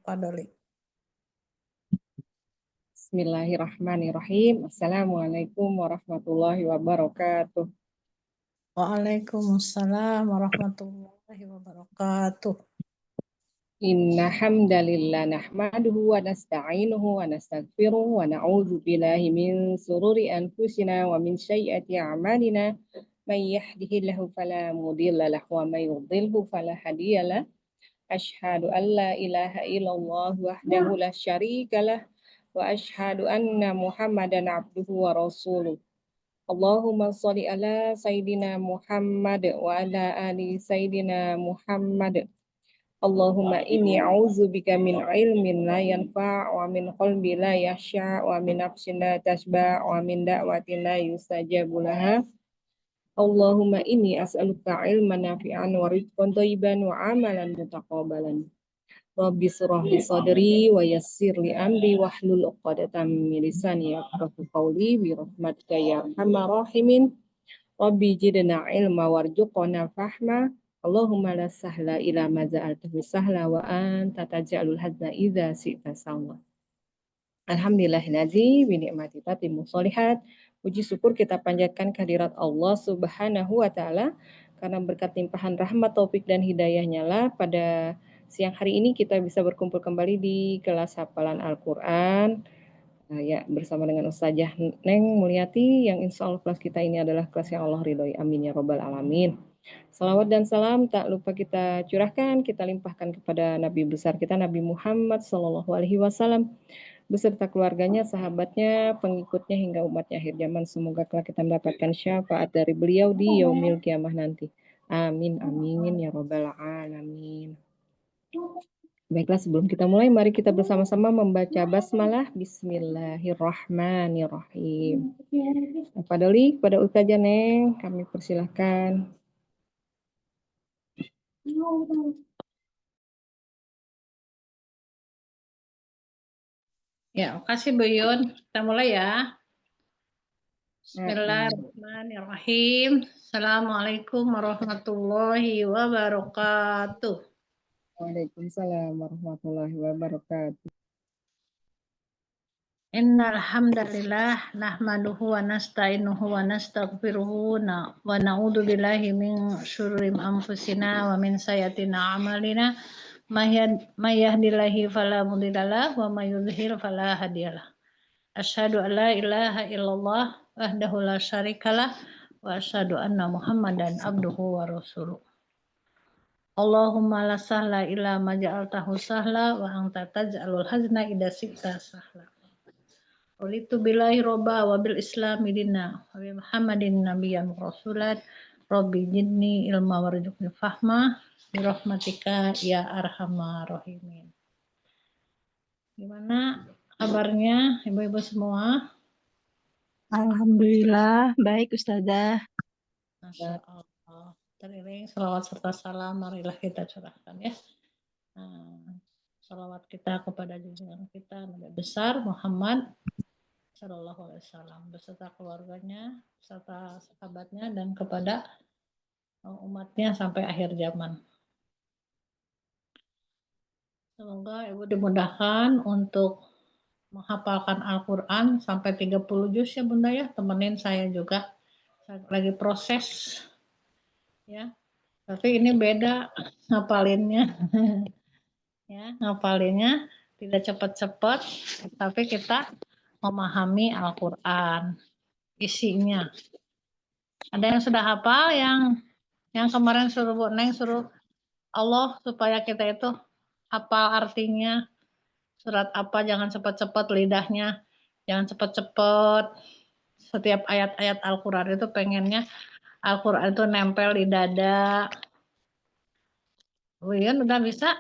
Fadoli. Bismillahirrahmanirrahim. Assalamualaikum warahmatullahi wabarakatuh. Waalaikumsalam warahmatullahi wabarakatuh. Inna hamdalillah nahmaduhu wa nasta'inuhu wa nastaghfiruh wa na'udzu billahi min sururi anfusina wa min sayyiati a'malina. May yahdihillahu fala mudilla lahu wa may yudlilhu fala hadiyalah. Asyhadu an la ilaha illallah wahdahu la syarika lah wa asyhadu anna Muhammadan abduhu wa rasuluh. Allahumma sholli ala Sayyidina Muhammad wa ala ali Sayyidina Muhammad. Allahumma inni a'udzubika min ilmin la yanfa' wa min qalbi la yakhsha' wa min nafsin la tashba' wa min da'watin la yustajabu laha. Allahumma inni as'aluka ilman nafi'an wa rizqan thayyiban wa amalan mutaqabbalan. Rabbi shrah li sadri wa yassir li amri wahlul 'uqdatam min lisani yafqahu qawli bi rahmatika ya arhamar rahimin. Rabbi zidna ilma warzuqna fahma. Allahumma la sahla ila ma ja'altahu sahla wa anta taj'alul hazna idza syi'ta sahla. Alhamdulillahilladzi bi ni'mati tatimmu sholihat. Puji syukur kita panjatkan kehadirat Allah Subhanahu wa taala karena berkat limpahan rahmat, taufik dan hidayahnya lah pada siang hari ini kita bisa berkumpul kembali di kelas hafalan Al-Qur'an. Ya, bersama dengan Ustazah Neng Mulyati yang insya Allah kelas kita ini adalah kelas yang Allah ridhoi. Amin ya robbal alamin. Salawat dan salam tak lupa kita curahkan, kita limpahkan kepada Nabi besar kita Nabi Muhammad SAW beserta keluarganya, sahabatnya, pengikutnya hingga umatnya akhir zaman. Semoga kelak kita mendapatkan syafaat dari beliau di yaumil kiamah nanti. Amin amin ya robbal alamin. Baiklah, sebelum kita mulai, mari kita bersama-sama membaca basmalah. Bismillahirrahmanirrahim. Pak Doli, kepada Ustazah Neng, kami persilahkan. Ya, makasih Bu Yun. Kita mulai ya. Bismillahirrahmanirrahim. Assalamualaikum warahmatullahi wabarakatuh. Waalaikumsalam warahmatullahi wabarakatuh. Innal hamdalillah nahmaduhu wa nasta'inuhu wa nastaghfiruhu wa na'udzu billahi min syururi anfusina wa min sayyiati a'malina. May yahdihillahu fala mudhillalah wa may yudhlil fala hadiyalah. Asyhadu an la ilaha illallah wahdahu la syarikalah wa asyhadu anna Muhammadan abduhu wa rasuluh. Allahumma la sahla illa ma ja'altahu sahla wa anta taj'alul hazna idza syi'ta sahla. Raditu billahi robba wa bil islami dinna wa bi Muhammadin nabiyyan rasulat. Rabbi zidni ilma warzuqni fahma bi rahmatika ya arhamar rahimin. Gimana kabarnya ibu-ibu semua? Alhamdulillah, baik Ustazah. Masya Allah. Teriring salawat serta salam marilah kita curahkan ya. Salawat kita kepada junjungan kita Nabi besar Muhammad Sallallahu Alaihi Wasallam beserta keluarganya, beserta sahabatnya dan kepada umatnya sampai akhir zaman. Semoga ibu dimudahkan untuk menghafalkan Al-Quran sampai 30 juz ya Bunda ya. Temenin saya juga. Saya lagi proses ya. Tapi ini beda ngapalinnya. Ya, ngapalinnya tidak cepat-cepat, tapi kita memahami Al-Quran isinya. Ada yang sudah hafal, yang kemarin suruh Bu Neng suruh Allah supaya kita itu hafal artinya surat apa, jangan cepat-cepat lidahnya, jangan cepat-cepat. Setiap ayat-ayat Al-Quran itu pengennya Al-Quran itu nempel di dada. Bu Yun udah bisa?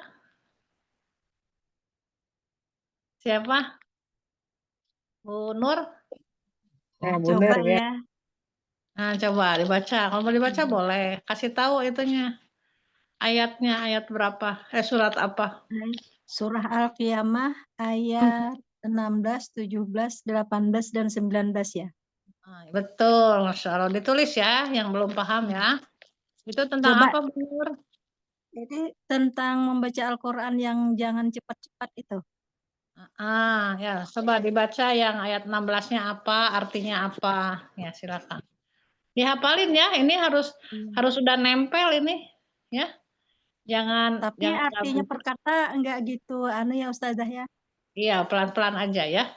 Siapa? Bu Nur? Nah, Coba benar ya. ya. Nah, coba dibaca. Kalau mau dibaca boleh. Kasih tahu itunya. Ayatnya, ayat berapa? Surat apa? Surah Al-Qiyamah ayat 16, 17, 18, dan 19 ya. Nah, betul, Masya Allah. Ditulis ya, yang belum paham ya. Itu tentang Coba apa, Bu Nur? Jadi tentang membaca Al-Quran yang jangan cepat-cepat itu. Ya, coba dibaca yang ayat 16-nya apa, artinya apa. Ya, silakan. Dihafalin ya, ini harus sudah nempel ini, ya. Tapi Jangan artinya gabut. per kata enggak gitu ya Ustazah ya. Iya, pelan-pelan aja ya.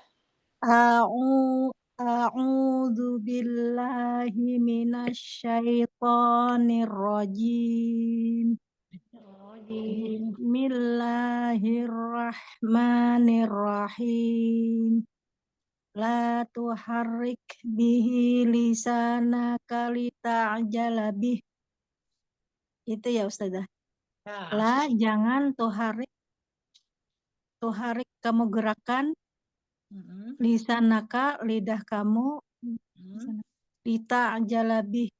A'udzu billahi minasyaitonir rajim. Bismillahirrahmanirrahim. La tuharrik bihi lisanaka lita'jala bih. Itu ya Ustazah. Ya. La jangan tuharrik kamu gerakan Mm-mm. lisanaka lidah kamu lita'jala bih.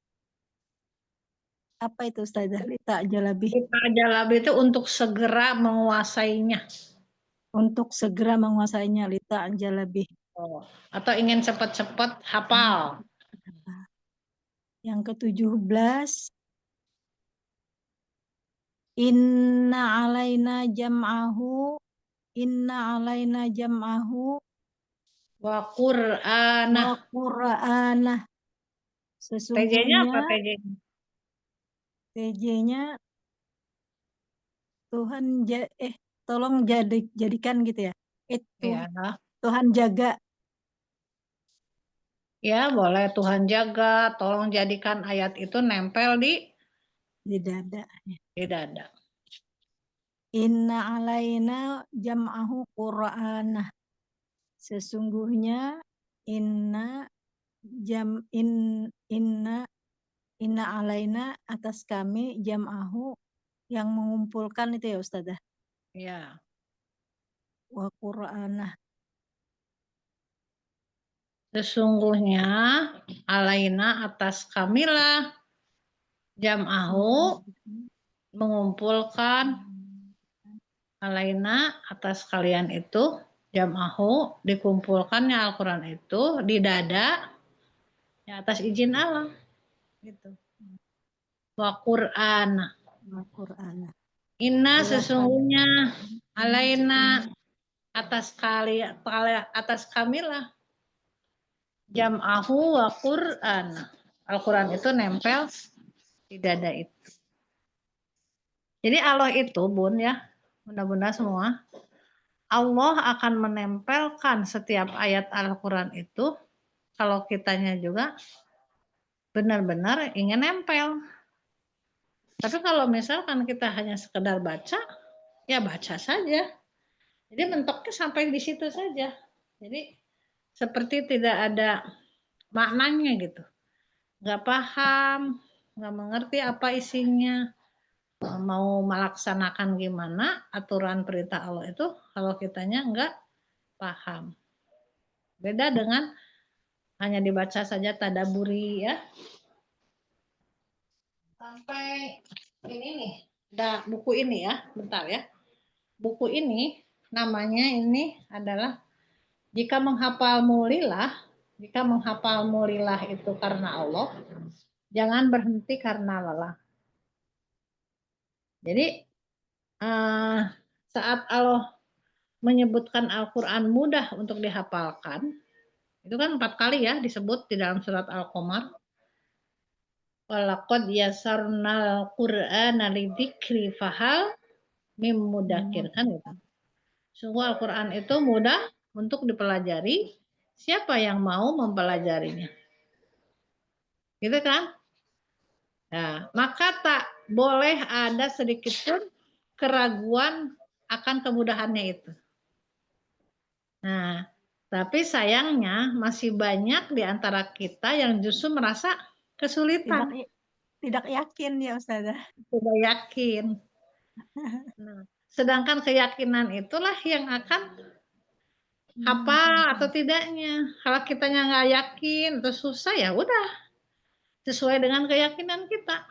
Apa itu Ustazah? Lita'jala bih. Kita jalab itu untuk segera menguasainya. Untuk segera menguasainya lita'jala bih. Oh. Atau ingin cepat-cepat hafal. Yang ke-17 Inna alaina jam'ahu Wa Qur'anah. wa Qur'anah. TJ-nya apa Sesungguhnya TJ-nya? TJ-nya tolong jadikan gitu ya. Iya. Tuhan jaga Ya, boleh Tuhan jaga. Tolong jadikan ayat itu nempel di dada. di dada. Inna alaina jam'ahu Qur'anah. Sesungguhnya inna jam in inna alaina atas kami jam'ahu yang mengumpulkan itu ya Ustazah. Ya. Wa Qur'anah. Sesungguhnya alaina atas kamilah jam'ahu mengumpulkan alaina atas kalian itu jam'ahu dikumpulkannya Al-Quran itu di dada ya, atas izin Allah gitu. Wa Qur'an. Wa Qur'anah. Inna Telah sesungguhnya alaina atas kamilah jam'ahu wa Qur'an. Al-Quran itu nempel di dada itu. Jadi Allah itu Bun ya, bunda-bunda semua, Allah akan menempelkan setiap ayat Al-Quran itu kalau kitanya juga benar-benar ingin nempel. Tapi kalau misalkan kita hanya sekedar baca, ya baca saja. Jadi mentoknya sampai di situ saja. Jadi seperti tidak ada maknanya gitu. Nggak paham, nggak mengerti apa isinya. Mau melaksanakan gimana aturan perintah Allah itu kalau kitanya nggak paham. Beda dengan hanya dibaca saja tadaburi ya. Sampai ini nih, ada buku ini ya, bentar ya. Buku ini namanya ini adalah jika menghafalmu lillah itu karena Allah, jangan berhenti karena lelah. Jadi saat Allah menyebutkan Al-Quran mudah untuk dihafalkan, itu kan 4 kali ya disebut di dalam surat Al-Qamar. Walaqad yasarnal Qur'ana lidzikri fahal mim mudakir kan gitu. Sungguh Al-Quran itu mudah untuk dipelajari. Siapa yang mau mempelajarinya? Gitu kan? Nah, maka tak boleh ada sedikit pun keraguan akan kemudahannya itu. Nah, tapi sayangnya masih banyak di antara kita yang justru merasa kesulitan. Tidak yakin ya Ustazah. Tidak yakin. Nah, sedangkan keyakinan itulah yang akan hafal atau tidaknya. Kalau kitanya nggak yakin atau susah ya udah sesuai dengan keyakinan kita.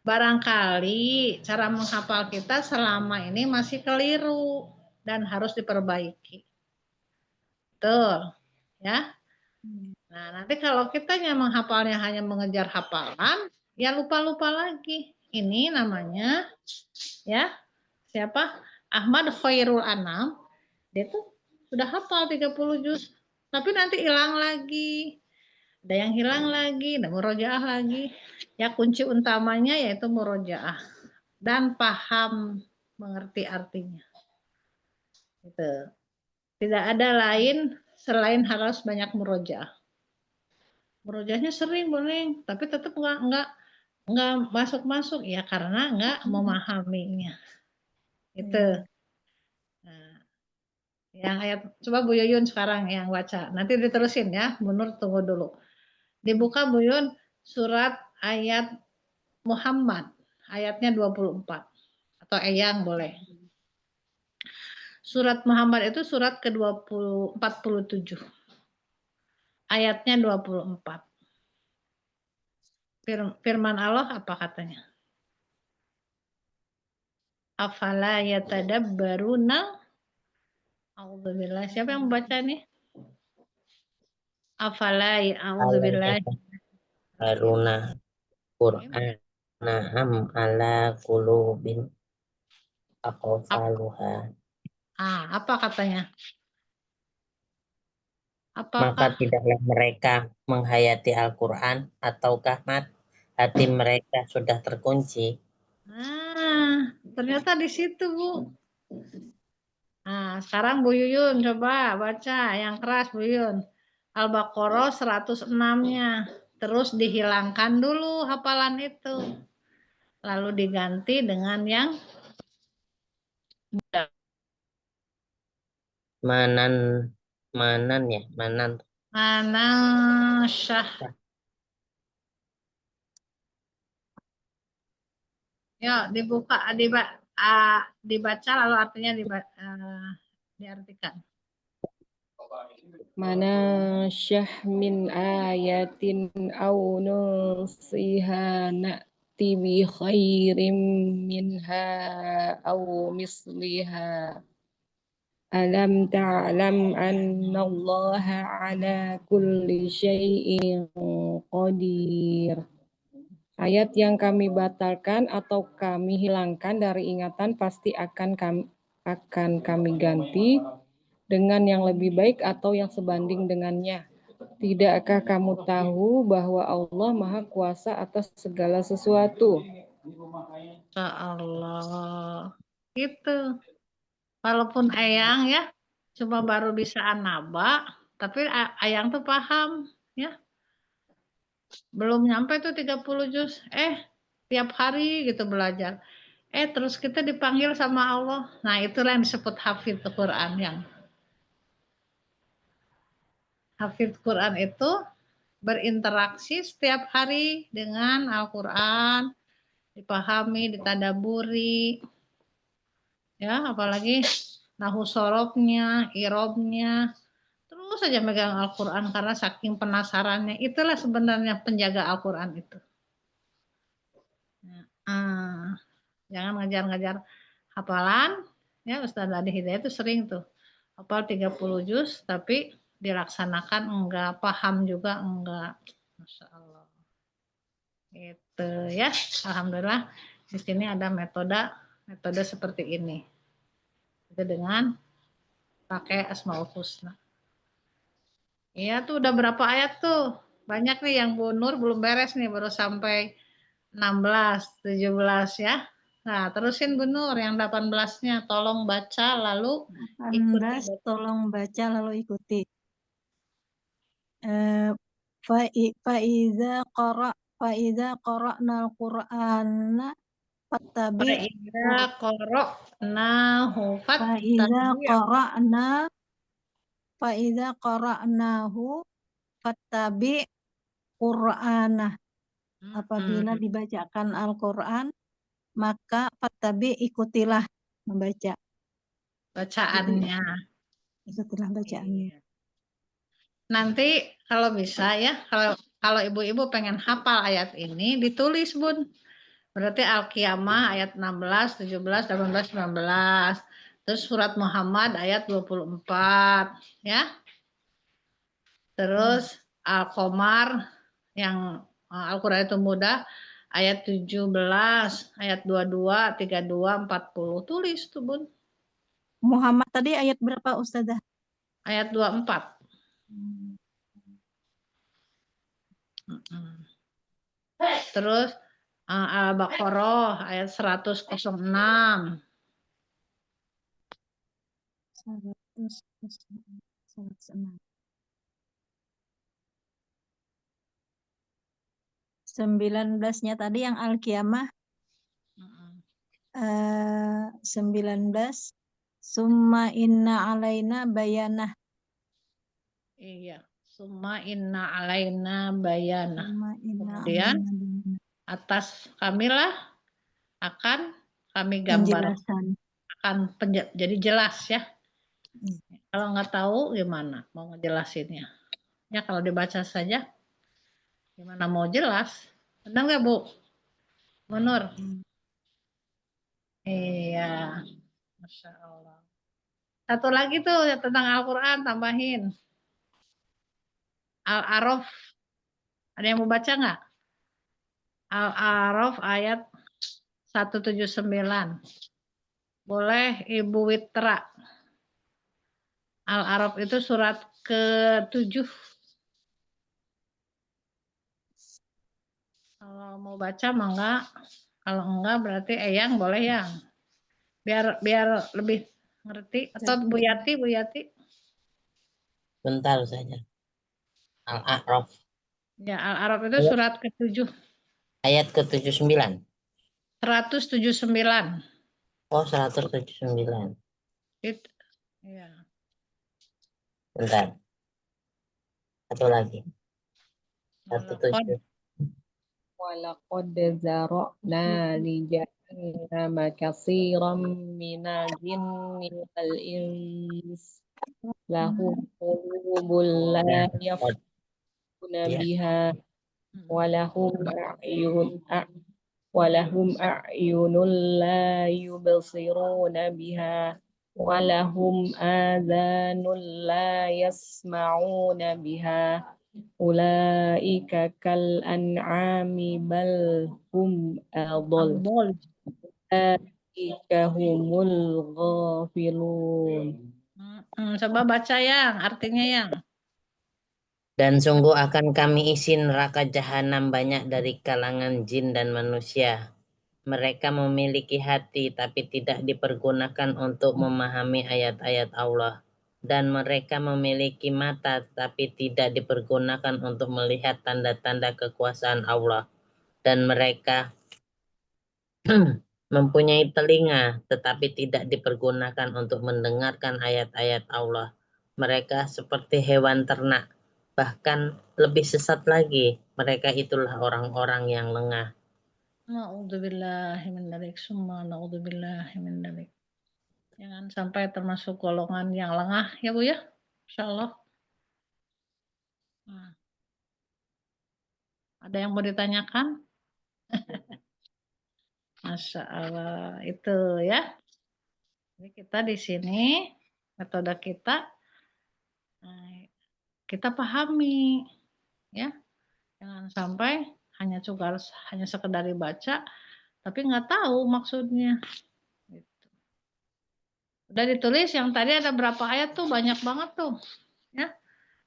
Barangkali cara menghafal kita selama ini masih keliru dan harus diperbaiki. Betul, ya. Nah, nanti kalau kitanya menghafalnya hanya mengejar hafalan, ya lupa-lupa lagi. ini namanya ya, siapa? Ahmad Khairul Anam. Dia tuh sudah hafal 30 juz, tapi nanti hilang lagi. Ada yang hilang lagi, ada murojaah lagi. Ya kunci utamanya yaitu murojaah dan paham, mengerti artinya. Gitu. Tidak ada lain selain harus banyak murojaah. Murojaahnya sering boleh, tapi tetap nggak masuk ya karena nggak memahaminya. Itu. Nah, yang ayat coba Bu Yuyun sekarang yang baca. Nanti diterusin ya. Munur tunggu dulu. Dibuka Bu Yuyun surat ayat Muhammad. Ayatnya 24. Atau Eyang boleh. Surat Muhammad itu surat ke-47. Ayatnya 24. Firman Allah apa katanya? Afala yatadabbaruna. A'udzubillah. Siapa yang membaca nih? Afala a'udzubillah. Haruna Qur'an naham ala kulubin aqfaluha. Apa katanya? Maka Apakah tidaklah mereka menghayati Al-Quran ataukah hati mereka sudah terkunci. ternyata di situ, Bu. Nah, sekarang Bu Yuyun coba baca yang keras, Bu Yuyun. Al-Baqarah 106-nya. Terus dihilangkan dulu hafalan itu. Lalu diganti dengan yang Manan Manasyah. Yuk, dibaca lalu artinya diartikan. Manasyah min ayatin au nusiha na'ti bi khairim minha au misliha. Alam ta'lam anna Allah ala kulli syai'in qadir. Ayat yang kami batalkan atau kami hilangkan dari ingatan pasti akan kami ganti dengan yang lebih baik atau yang sebanding dengannya. Tidakkah kamu tahu bahwa Allah Maha Kuasa atas segala sesuatu? Insya Allah. Gitu. Walaupun Eyang ya, cuma baru bisa anaba, tapi Eyang tuh paham ya. Belum nyampe tuh 30 juz. Tiap hari gitu belajar. Terus kita dipanggil sama Allah. Nah, itulah yang disebut hafidz Quran. Yang hafidz Quran itu berinteraksi setiap hari dengan Al-Quran, dipahami, ditadaburi, ya, apalagi nahu sorobnya, irobnya, terus saja megang Al-Quran karena saking penasarannya. Itulah sebenarnya penjaga Al-Quran itu. Jangan ngejar-ngejar hafalan. Ya, Ustaz Adi Hidayat itu sering tuh hafal 30 juz tapi dilaksanakan enggak, paham juga enggak. Masya Allah. Itu ya, alhamdulillah di sini ada metode seperti ini. Itu dengan pakai Asmaul Husna. Iya tuh udah berapa ayat tuh? Banyak nih yang Bu Nur belum beres nih, baru sampai 16, 17 ya. Nah, terusin Bu Nur yang 18-nya, tolong baca lalu ikuti. 18 tolong baca lalu ikuti. Faiza qara'nal Qur'ana fattabi' Faiza qara'nahu Faiza fattabi'. qara'na Faiza qara'nahu fattabi' Qur'anah. Apabila dibacakan Al-Quran, maka fattabi' ikutilah membaca. Bacaannya. Ikutilah bacaannya. Iya. Nanti kalau bisa ya, kalau ibu-ibu pengen hafal ayat ini, ditulis Bun. Berarti Al-Qiyamah ayat 16, 17, 18, 19. Terus surat Muhammad ayat 24 ya. Terus Al-Qamar yang Al-Quran itu mudah ayat 17, ayat 22, 32, 40. Tulis tuh, Bun. Muhammad tadi ayat berapa Ustazah? Ayat 24. Terus Al-Baqarah ayat 106. 19-nya tadi yang Al-Qiyamah 19. Summa inna alaina bayanah. Iya. Summa inna alaina bayana. Summa inna Kemudian alaina bayanah. atas kamilah akan kami gambar. Penjelasan. Jadi jelas ya. Hmm. Kalau nggak tahu gimana mau ngejelasinnya. Ya kalau dibaca saja gimana mau jelas. Benar nggak Bu? Menur? Iya. Masya Allah. Satu lagi tuh ya, tentang Al-Quran tambahin. Al-A'raf. Ada yang mau baca nggak? Al-A'raf ayat 179. Boleh Ibu Witra. Al-A'raf itu surat ke-7. Kalau mau baca mangga. Kalau enggak berarti Eyang boleh yang. Biar lebih ngerti. Atau Bu Yati. Bentar saja. Al-A'raf. Ya, Al-A'raf itu surat ke-7. Ayat ke-79. 179. Oh, 179. Itu. Ya. Bentar. Satu lagi. Walaqad 17. Walaqad zara'na li jahannama katsiran minal jinni wal ins lahum qulubun la yafqahuna Ya. biha walahum a'yunun la yubsiruna biha walahum adhanun la yasma'una biha ulaika kal an'ami bal hum adall Ambol. ulaika humul ghafilun. Coba baca yang artinya yang. Dan sungguh akan kami isi neraka jahanam banyak dari kalangan jin dan manusia. Mereka memiliki hati tapi tidak dipergunakan untuk memahami ayat-ayat Allah. Dan mereka memiliki mata tapi tidak dipergunakan untuk melihat tanda-tanda kekuasaan Allah. Dan mereka mempunyai telinga tetapi tidak dipergunakan untuk mendengarkan ayat-ayat Allah. Mereka seperti hewan ternak. Bahkan lebih sesat lagi, mereka itulah orang-orang yang lengah. Na'udzubillahi min dzalik. Summa na'udzubillahi min dzalik. Jangan sampai termasuk golongan yang lengah ya Bu ya. Insyaallah. Nah, ada yang mau ditanyakan? Masya Allah itu ya. Jadi kita di sini metode kita pahami ya. Jangan sampai hanya sekedar dibaca tapi nggak tahu maksudnya. Gitu. Udah ditulis yang tadi ada berapa ayat tuh banyak banget tuh ya.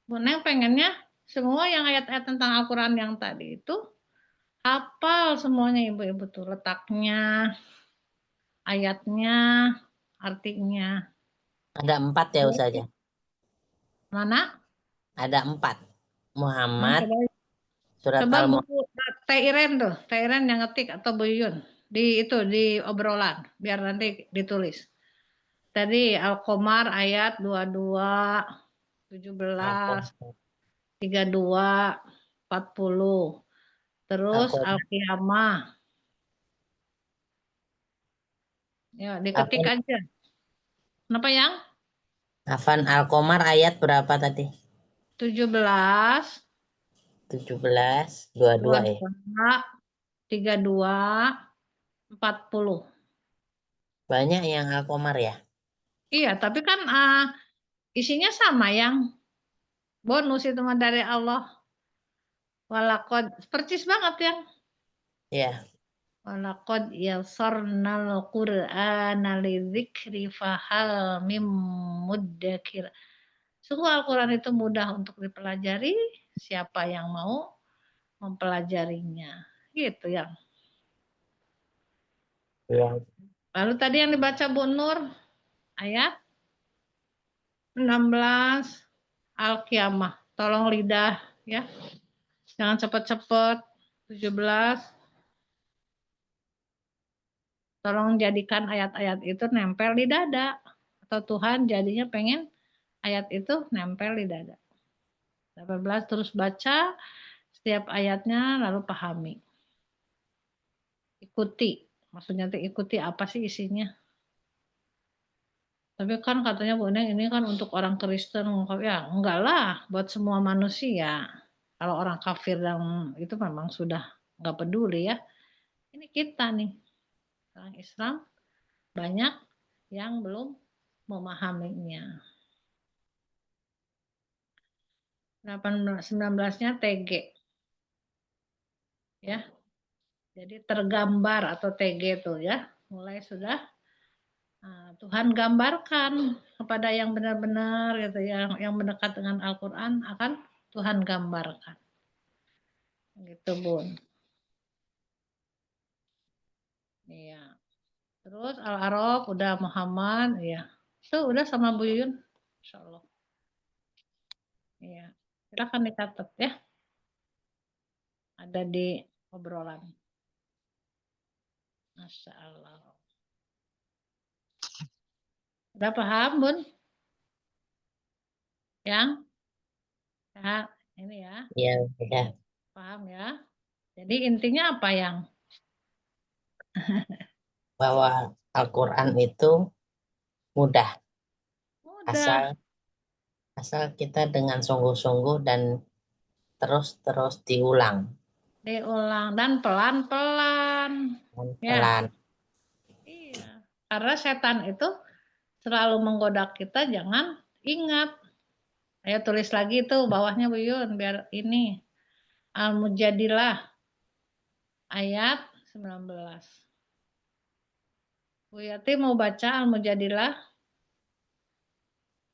Bu Neng pengennya semua yang ayat-ayat tentang Al-Quran yang tadi itu hafal semuanya ibu-ibu tuh letaknya, ayatnya, artinya. Ada 4 ya Ustaz ya? Mana? Ada 4. Muhammad, Coba, surat coba Al-Muhammad. buku Teh Iren tuh, Teh Iren yang ngetik atau Bu Yun di obrolan biar nanti ditulis. Tadi Al-Qamar ayat 22, 17, 32, 40. Terus Al-Qiyamah. Ya, diketik aja. Kenapa yang? Hafan Al-Qamar ayat berapa tadi? 17, 17, 22 ya? 22, 32, 40. Banyak yang Al-Qamar ya? Iya, tapi kan isinya sama yang bonus itu mah dari Allah. Walakod percis banget yang Ya. Walaqad yassarnal Qur'ana lidzikri fahal mim muddakir. Sungguh Al-Quran itu mudah untuk dipelajari, siapa yang mau mempelajarinya. Gitu ya. Ya. Lalu tadi yang dibaca Bu Nur, ayat 16 Al-Qiyamah. Tolong lidah ya. Jangan cepat-cepat. 17. Tolong jadikan ayat-ayat itu nempel di dada. Atau Tuhan jadinya pengen ayat itu nempel di dada. 18 terus baca setiap ayatnya lalu pahami. Ikuti. Maksudnya ikuti apa sih isinya. Tapi kan katanya Bu Neng ini kan untuk orang Kristen. Ya enggak lah buat semua manusia. Kalau orang kafir dan itu memang sudah enggak peduli ya. Ini kita nih. Orang Islam banyak yang belum memahaminya. 19-nya TG. Ya. Jadi tergambar atau TG itu ya. Mulai sudah Tuhan gambarkan kepada yang benar-benar gitu yang mendekat dengan Al-Qur'an akan Tuhan gambarkan. Gitu, Bun. Iya. Terus Al-A'raf udah Muhammad, iya. Itu udah sama Bu Yuyun. Insyaallah. Iya. Silakan dicatat ya. Ada di obrolan. Masya Allah. Udah paham, Bun? Yang? Ya, ini ya. Ya, sudah. Paham ya. Jadi intinya apa yang? Bahwa Al-Quran itu mudah. Mudah Asal kita dengan sungguh-sungguh dan terus-terus diulang. diulang dan pelan-pelan. Ya, Pelan. iya. Karena setan itu selalu menggoda kita, jangan ingat. Ayo tulis lagi tuh bawahnya Bu Yun biar ini. Al-Mujadilah ayat 19. Bu Yati mau baca Al-Mujadilah.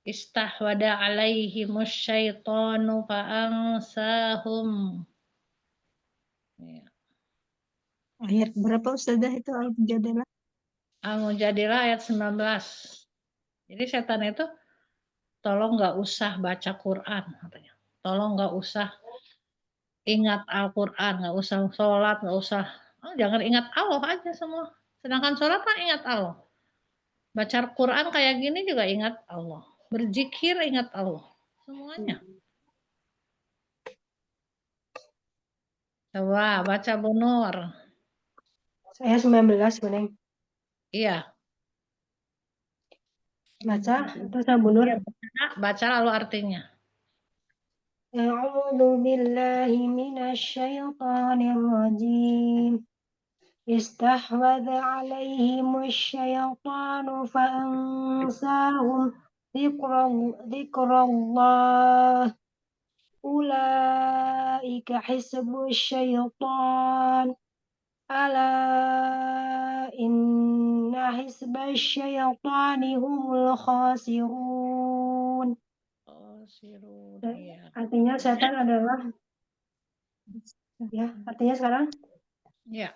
Istahwada alaihimus syaitanu fa'ansahum. Ya. Ayat berapa Ustazah itu Al-Mujadalah? Al-Mujadilah ayat 19. Jadi setan itu tolong nggak usah baca Quran katanya. Tolong nggak usah ingat Al-Quran, nggak usah sholat, nggak usah. Jangan ingat Allah aja semua. Sedangkan sholat mah ingat Allah. Baca Quran kayak gini juga ingat Allah. Berzikir ingat Allah. Semuanya. Coba baca Bu Nur. Saya 19, Bu Neng. Iya. Baca, terus Bu Nur. Iya, baca lalu artinya. A'udzu billahi minasyaitonir rajim. Istahwadha 'alaihimus syaitanu fa'ansahum dzikrallah. Ulaika hizbus syaitan. Ala inna hizbas syaitani humul khasirun. Oh, sirun. Iya. Artinya setan adalah artinya sekarang Iya.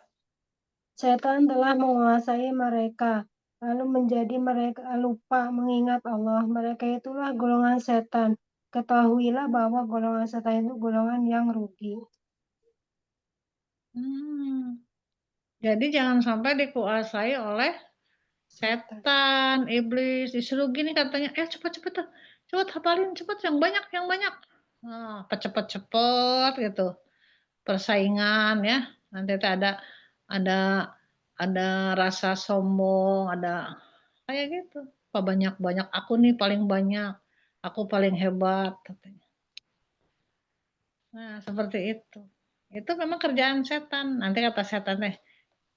setan telah menguasai mereka lalu menjadi mereka lupa mengingat Allah. Mereka itulah golongan setan. Ketahuilah bahwa golongan setan itu golongan yang rugi. Jadi jangan sampai dikuasai oleh setan, iblis. Disuruh gini katanya, cepet-cepet, cepet hafalin, cepet yang banyak, yang banyak. Nah, cepet-cepet gitu. Persaingan ya. Nanti ada ada rasa sombong, ada kayak gitu. Apa banyak-banyak aku nih paling banyak, aku paling hebat katanya. Nah, seperti itu. Itu memang kerjaan setan. Nanti kata setan deh,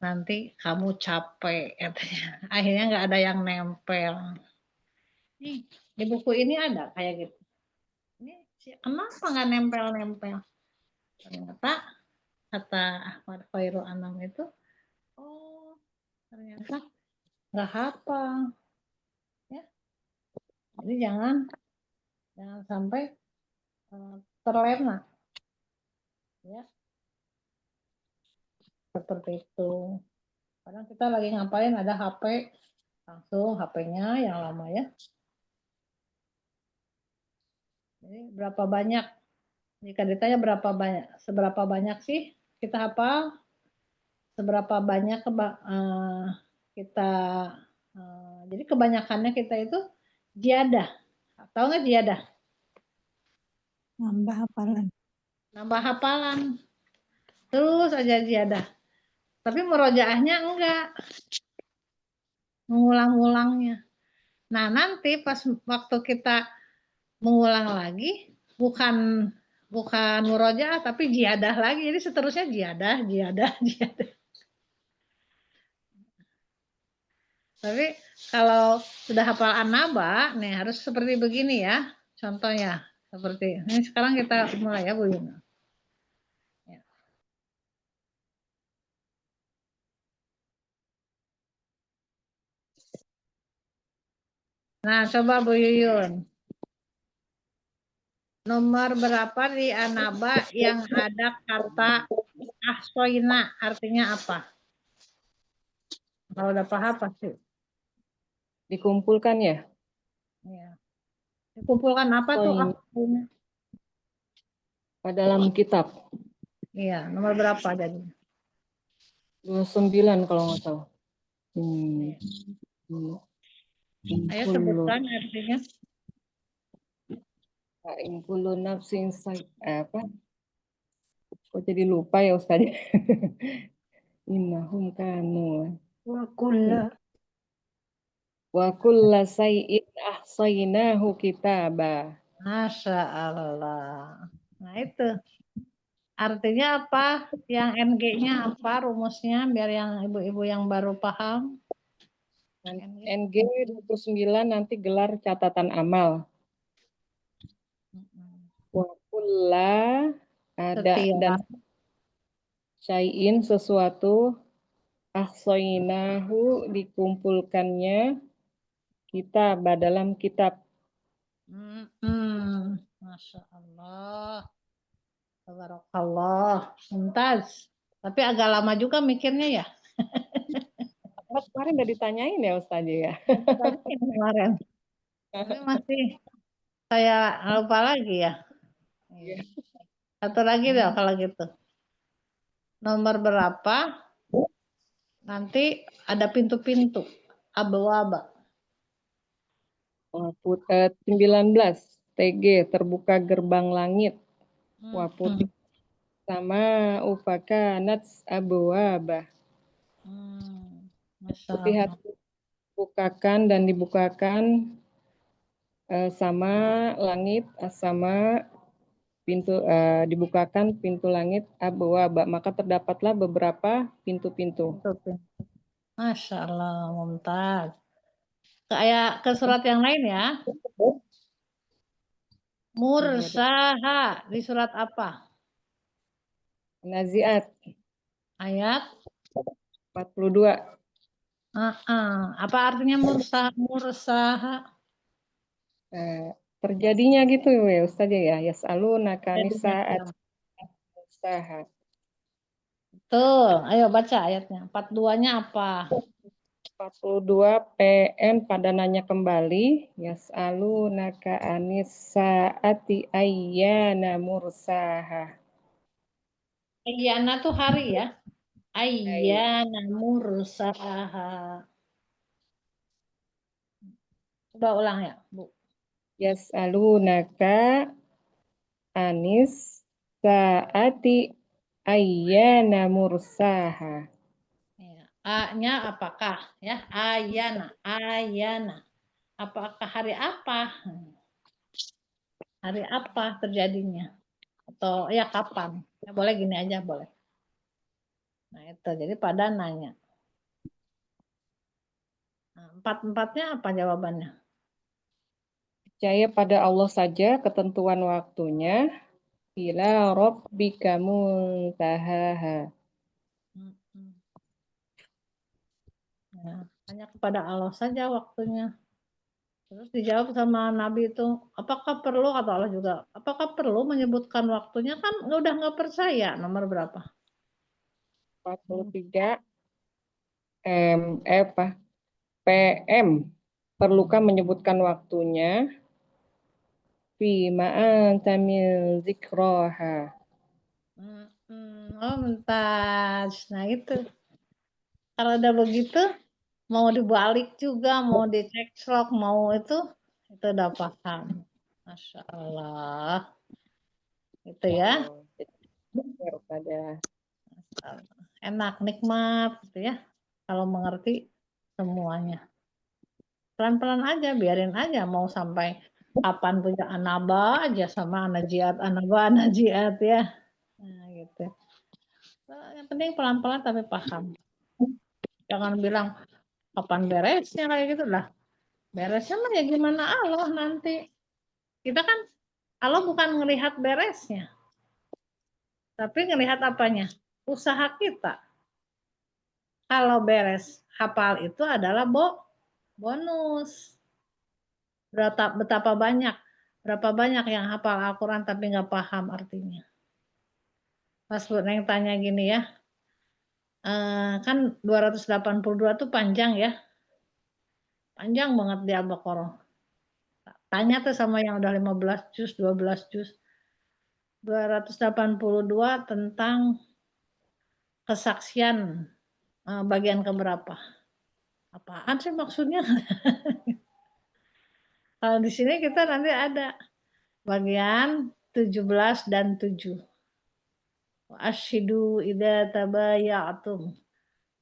nanti kamu capek katanya. Akhirnya nggak ada yang nempel. Nih, di buku ini ada kayak gitu. Ini kenapa nggak nempel-nempel? Ternyata kata Ahmad Khairul Anam itu, oh ternyata nggak hafal ya. Jadi jangan sampai terlena ya, seperti itu. Kadang kita lagi ngapain ada HP, langsung HP-nya yang lama ya. Jadi berapa banyak, jika ditanya seberapa banyak sih kita hafal, seberapa banyak kita, jadi kebanyakannya kita itu jiadah. Tahu nggak jiadah? Nambah hafalan. Nambah hafalan. Terus aja jiadah. Tapi murojaahnya enggak. Mengulang-ulangnya. Nah, nanti pas waktu kita mengulang lagi, bukan murojaah tapi jiadah lagi. Jadi seterusnya jiadah. Tapi kalau sudah hafal anaba, nih harus seperti begini ya. Contohnya seperti ini. Sekarang kita mulai ya Bu Yuna. Ya. Nah, coba Bu Yuyun. Nomor berapa di anaba yang ada kata ahsoina, artinya apa? Kalau udah paham pasti. Dikumpulkan ya. Ya. Dikumpulkan apa tuh ahsoina? Dalam kitab. Iya, nomor berapa jadi? 29 kalau nggak salah. Ayo sebutkan artinya. Impulu nafsin apa? Kok jadi lupa ya Ustaz? Innahum kanu Wa kulla. wa kulla say'in ahsaynahu kitaba. Masya Allah. Nah itu. Artinya apa? Yang NG-nya apa rumusnya biar yang ibu-ibu yang baru paham? NG 29 nanti gelar catatan amal. Wa kulla ada Setiap. dan syai'in sesuatu ahsaynahu dikumpulkannya kitab dalam kitab. Masya Allah. Tabarakallah. Mumtaz. Tapi agak lama juga mikirnya ya. Kemarin udah ditanyain ya Ustaz ya. Tadi kemarin. Tapi masih saya lupa lagi ya. Satu lagi deh kalau gitu. Nomor berapa? Nanti ada pintu-pintu. Aba-aba. 19 TG terbuka gerbang langit. Wa putih sama ufaka nats abwaba. Putih hati bukakan dan dibukakan sama langit sama pintu dibukakan pintu langit abwaba, maka terdapatlah beberapa pintu-pintu. Masya Allah, mumtaz. Kayak ke surat yang lain ya. Mursaha di surat apa? Naziat Ayat 42. Apa artinya mursaha? Terjadinya gitu ya Ustaz ya. Yas'alunaka nisa'at mursaha. Betul. Ayo baca ayatnya. 42-nya apa? 42 PN pada nanya kembali. Yas'alunaka anisa'ati ayyana mursaha. Ayyana tuh hari ya. Ayyana mursaha. Coba ulang ya, Bu. Yas'alunaka anis sa'ati ayyana mursaha. A-nya apakah ya? Ayana. Apakah hari apa? Hari apa terjadinya? Atau ya kapan? Ya boleh gini aja boleh. Nah itu jadi pada nanya. Nah, empat-empatnya apa jawabannya? Percaya pada Allah saja ketentuan waktunya, ila rabbika muntahaha. Mm-mm. Ya, hanya kepada Allah saja waktunya. Terus dijawab sama Nabi itu, apakah perlu, kata Allah juga, apakah perlu menyebutkan waktunya, kan udah nggak percaya. Nomor berapa? 43 PM. Perlukah menyebutkan waktunya? Fima anta min zikraha. Oh, mentas. Nah itu, kalau udah begitu, mau dibalik juga, mau dicek slok, mau itu udah paham. Masya Allah. Itu ya. Oh, jadi benar pada Enak, nikmat gitu ya. Kalau mengerti semuanya. Pelan-pelan aja, biarin aja mau sampai kapan punya anaba aja sama anajiat, anaba, anajiat ya. Nah, gitu. Yang penting pelan-pelan tapi paham. Jangan bilang kapan beresnya kayak gitu lah. Beresnya mah ya gimana Allah nanti. Kita kan Allah bukan ngelihat beresnya, tapi ngelihat apanya? Usaha kita. Kalau beres hafal itu adalah bonus. Berapa banyak yang hafal Al-Quran tapi nggak paham artinya. Pas Bu Neng tanya gini ya, kan 282 tuh panjang ya, panjang banget di Al-Baqarah. Tanya tuh sama yang udah 15 juz, 12 juz. 282 tentang kesaksian bagian keberapa? Apaan sih maksudnya? Kalau di sini kita nanti ada bagian 17 dan 7. Asyidu idza tabayatum.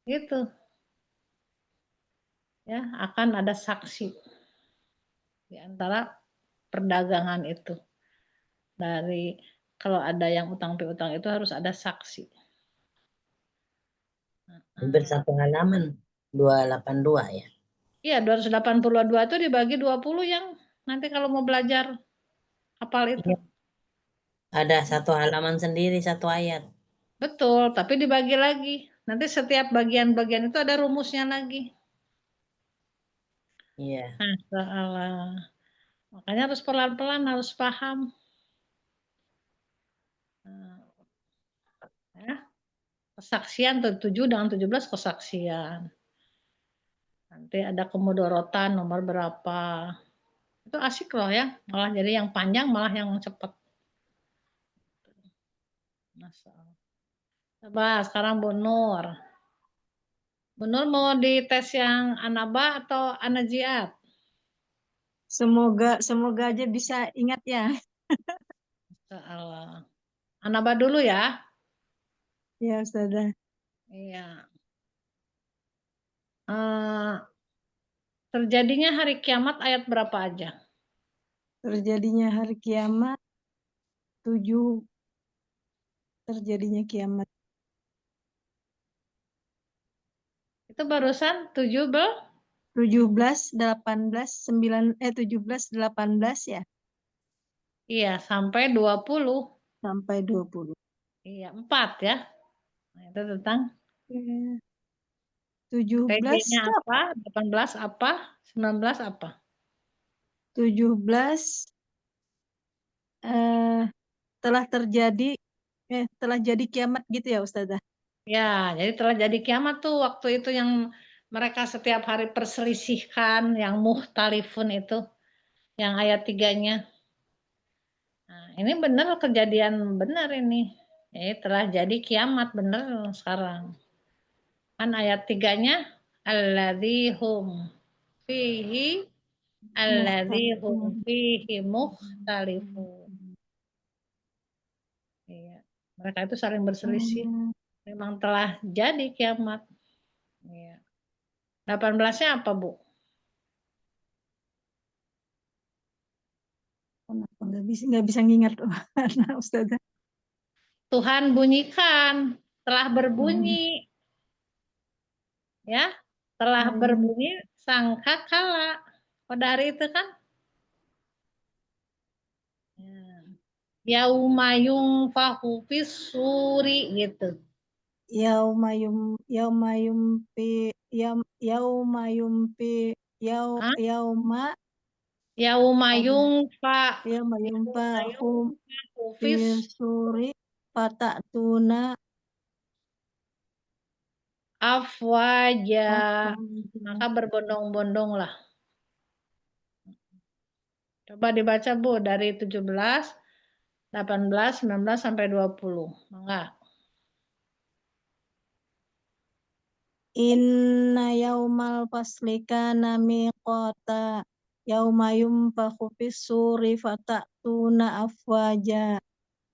Gitu. Ya, akan ada saksi di antara perdagangan itu. Dari kalau ada yang utang piutang itu harus ada saksi. Hampir satu halaman 282 ya. Iya, 282 itu dibagi 20 yang nanti kalau mau belajar hafal itu. Iya. Ada satu halaman sendiri, satu ayat. Betul, tapi dibagi lagi. Nanti setiap bagian-bagian itu ada rumusnya lagi. Iya. Masya Allah. Makanya harus pelan-pelan, harus paham. Ya. Kesaksian 7 dengan 17 kesaksian. Nanti ada kemudorotan nomor berapa. Itu asik loh ya. Malah jadi yang panjang malah yang cepat. Masya Allah. Coba sekarang Bu Nur. Bu Nur mau dites yang Anaba atau Anajiat? Semoga aja bisa ingat ya. Masya Allah. Anaba dulu ya. Ya Ustazah. Iya. Terjadinya hari kiamat ayat berapa aja? Terjadinya hari kiamat 7, terjadinya kiamat. Itu barusan 17. 17, 18, 9, 17, 18 ya. Iya, sampai 20. Sampai 20. Iya, 4 ya. Nah, itu tentang 17 TJ-nya apa, 18 apa, 19 apa. 17 telah jadi kiamat gitu ya Ustazah. Ya, jadi telah jadi kiamat tuh waktu itu yang mereka setiap hari perselisihkan, yang muhtalifun itu, yang ayat 3-nya. Nah, ini benar kejadian benar ini. Telah jadi kiamat benar sekarang. Kan ayat 3-nya alladzihum fihi alladzihum fihi mukhtalifun. Iya. Mereka itu saling berselisih. Memang telah jadi kiamat. Iya. 18-nya apa, Bu? Kenapa nggak bisa ngingat Ustazah. Tuhan bunyikan, telah berbunyi. Ya, telah berbunyi sangkakala. Pada hari itu kan? Ya. Yauma yunfahu fis suri gitu. Yauma yumpi yauma yumpi Hah? yauma Yauma apa? yunfa Yauma yauma yunfahu yunfahu fis fisuri fatatuna afwaja. Maka afwaja. berbondong-bondong lah. Coba dibaca Bu dari 17, 18, 19 sampai 20. Enggak. Inna yaumal fasli kana miqata yauma yunfakhu fis-suri fatatuna afwaja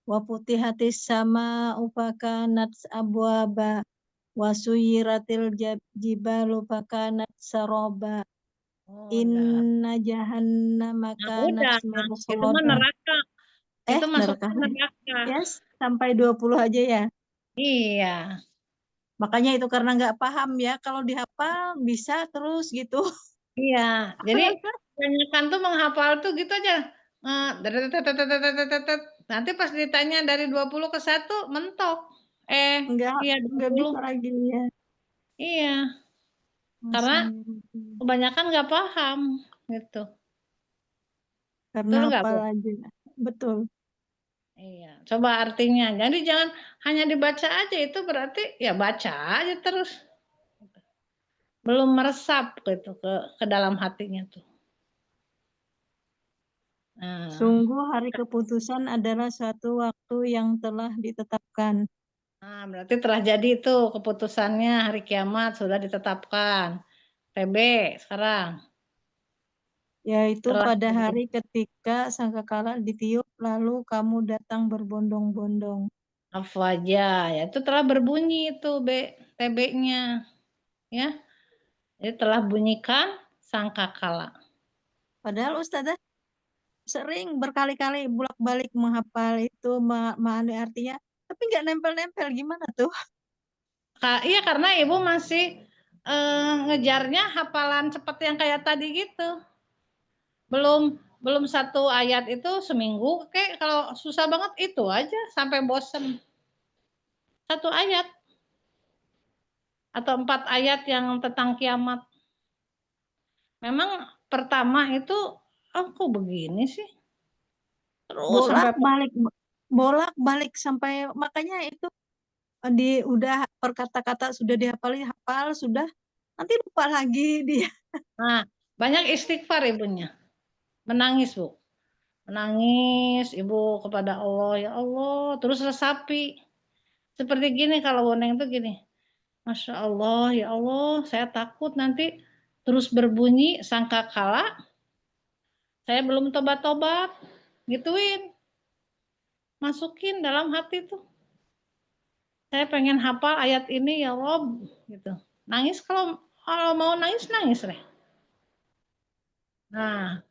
wa futihatis sama'u fakanat abwaba wa suyiratil jibalu fakanat saraba Oh, udah. inna jahannama Nah, kanat udah. Itu mah mirsada. neraka. Itu Neraka. masuknya neraka. Yes, sampai 20 aja ya. Iya. Makanya itu karena nggak paham ya, kalau dihafal bisa terus gitu. Iya. Jadi kebanyakan tuh menghafal tuh gitu aja. Detetetetetetetetet. Nanti pas ditanya dari 20 ke 1 mentok. Nggak Iya nggak 20. bisa lagi ya. Iya. Karena Masya kebanyakan nggak paham gitu. Karena Betul nggak hafal Bu? aja. Betul. Iya. Coba artinya. Jadi jangan hanya dibaca aja, itu berarti ya baca aja terus. Belum meresap gitu ke dalam hatinya tuh. Nah, Sungguh hari keputusan adalah suatu waktu yang telah ditetapkan, berarti telah jadi itu keputusannya, hari kiamat sudah ditetapkan. TB sekarang yaitu telah pada jadi. hari ketika sangkakala ditiup lalu kamu datang berbondong-bondong. Afwaja, ya itu telah berbunyi itu TB-nya ya. Jadi telah bunyikan sangkakala. Padahal Ustazah sering berkali-kali bolak-balik menghafal itu, memahami artinya, tapi nggak nempel-nempel gimana tuh? Iya karena Ibu masih ngejarnya hafalan cepat yang kayak tadi gitu. Belum belum satu ayat itu seminggu, kayak kalau susah banget itu aja sampai bosen. Satu ayat atau 4 ayat yang tentang kiamat. Memang pertama itu, oh kok begini sih? Terus sampai Bolak-balik bolak-balik sampai makanya itu udah per kata-kata sudah dihafal hafal sudah nanti lupa lagi dia. nah, banyak istighfar ibunya. Menangis, Bu. Menangis ibu kepada Allah, ya Allah, terus resapi. Seperti gini kalau boneng itu gini. Masya Allah, ya Allah, saya takut nanti terus berbunyi sangkakala, saya belum tobat-tobat. Gituin. Masukin dalam hati tuh. Saya pengen hafal ayat ini ya Rob gitu. Nangis kalau mau nangis nangis deh. Nah,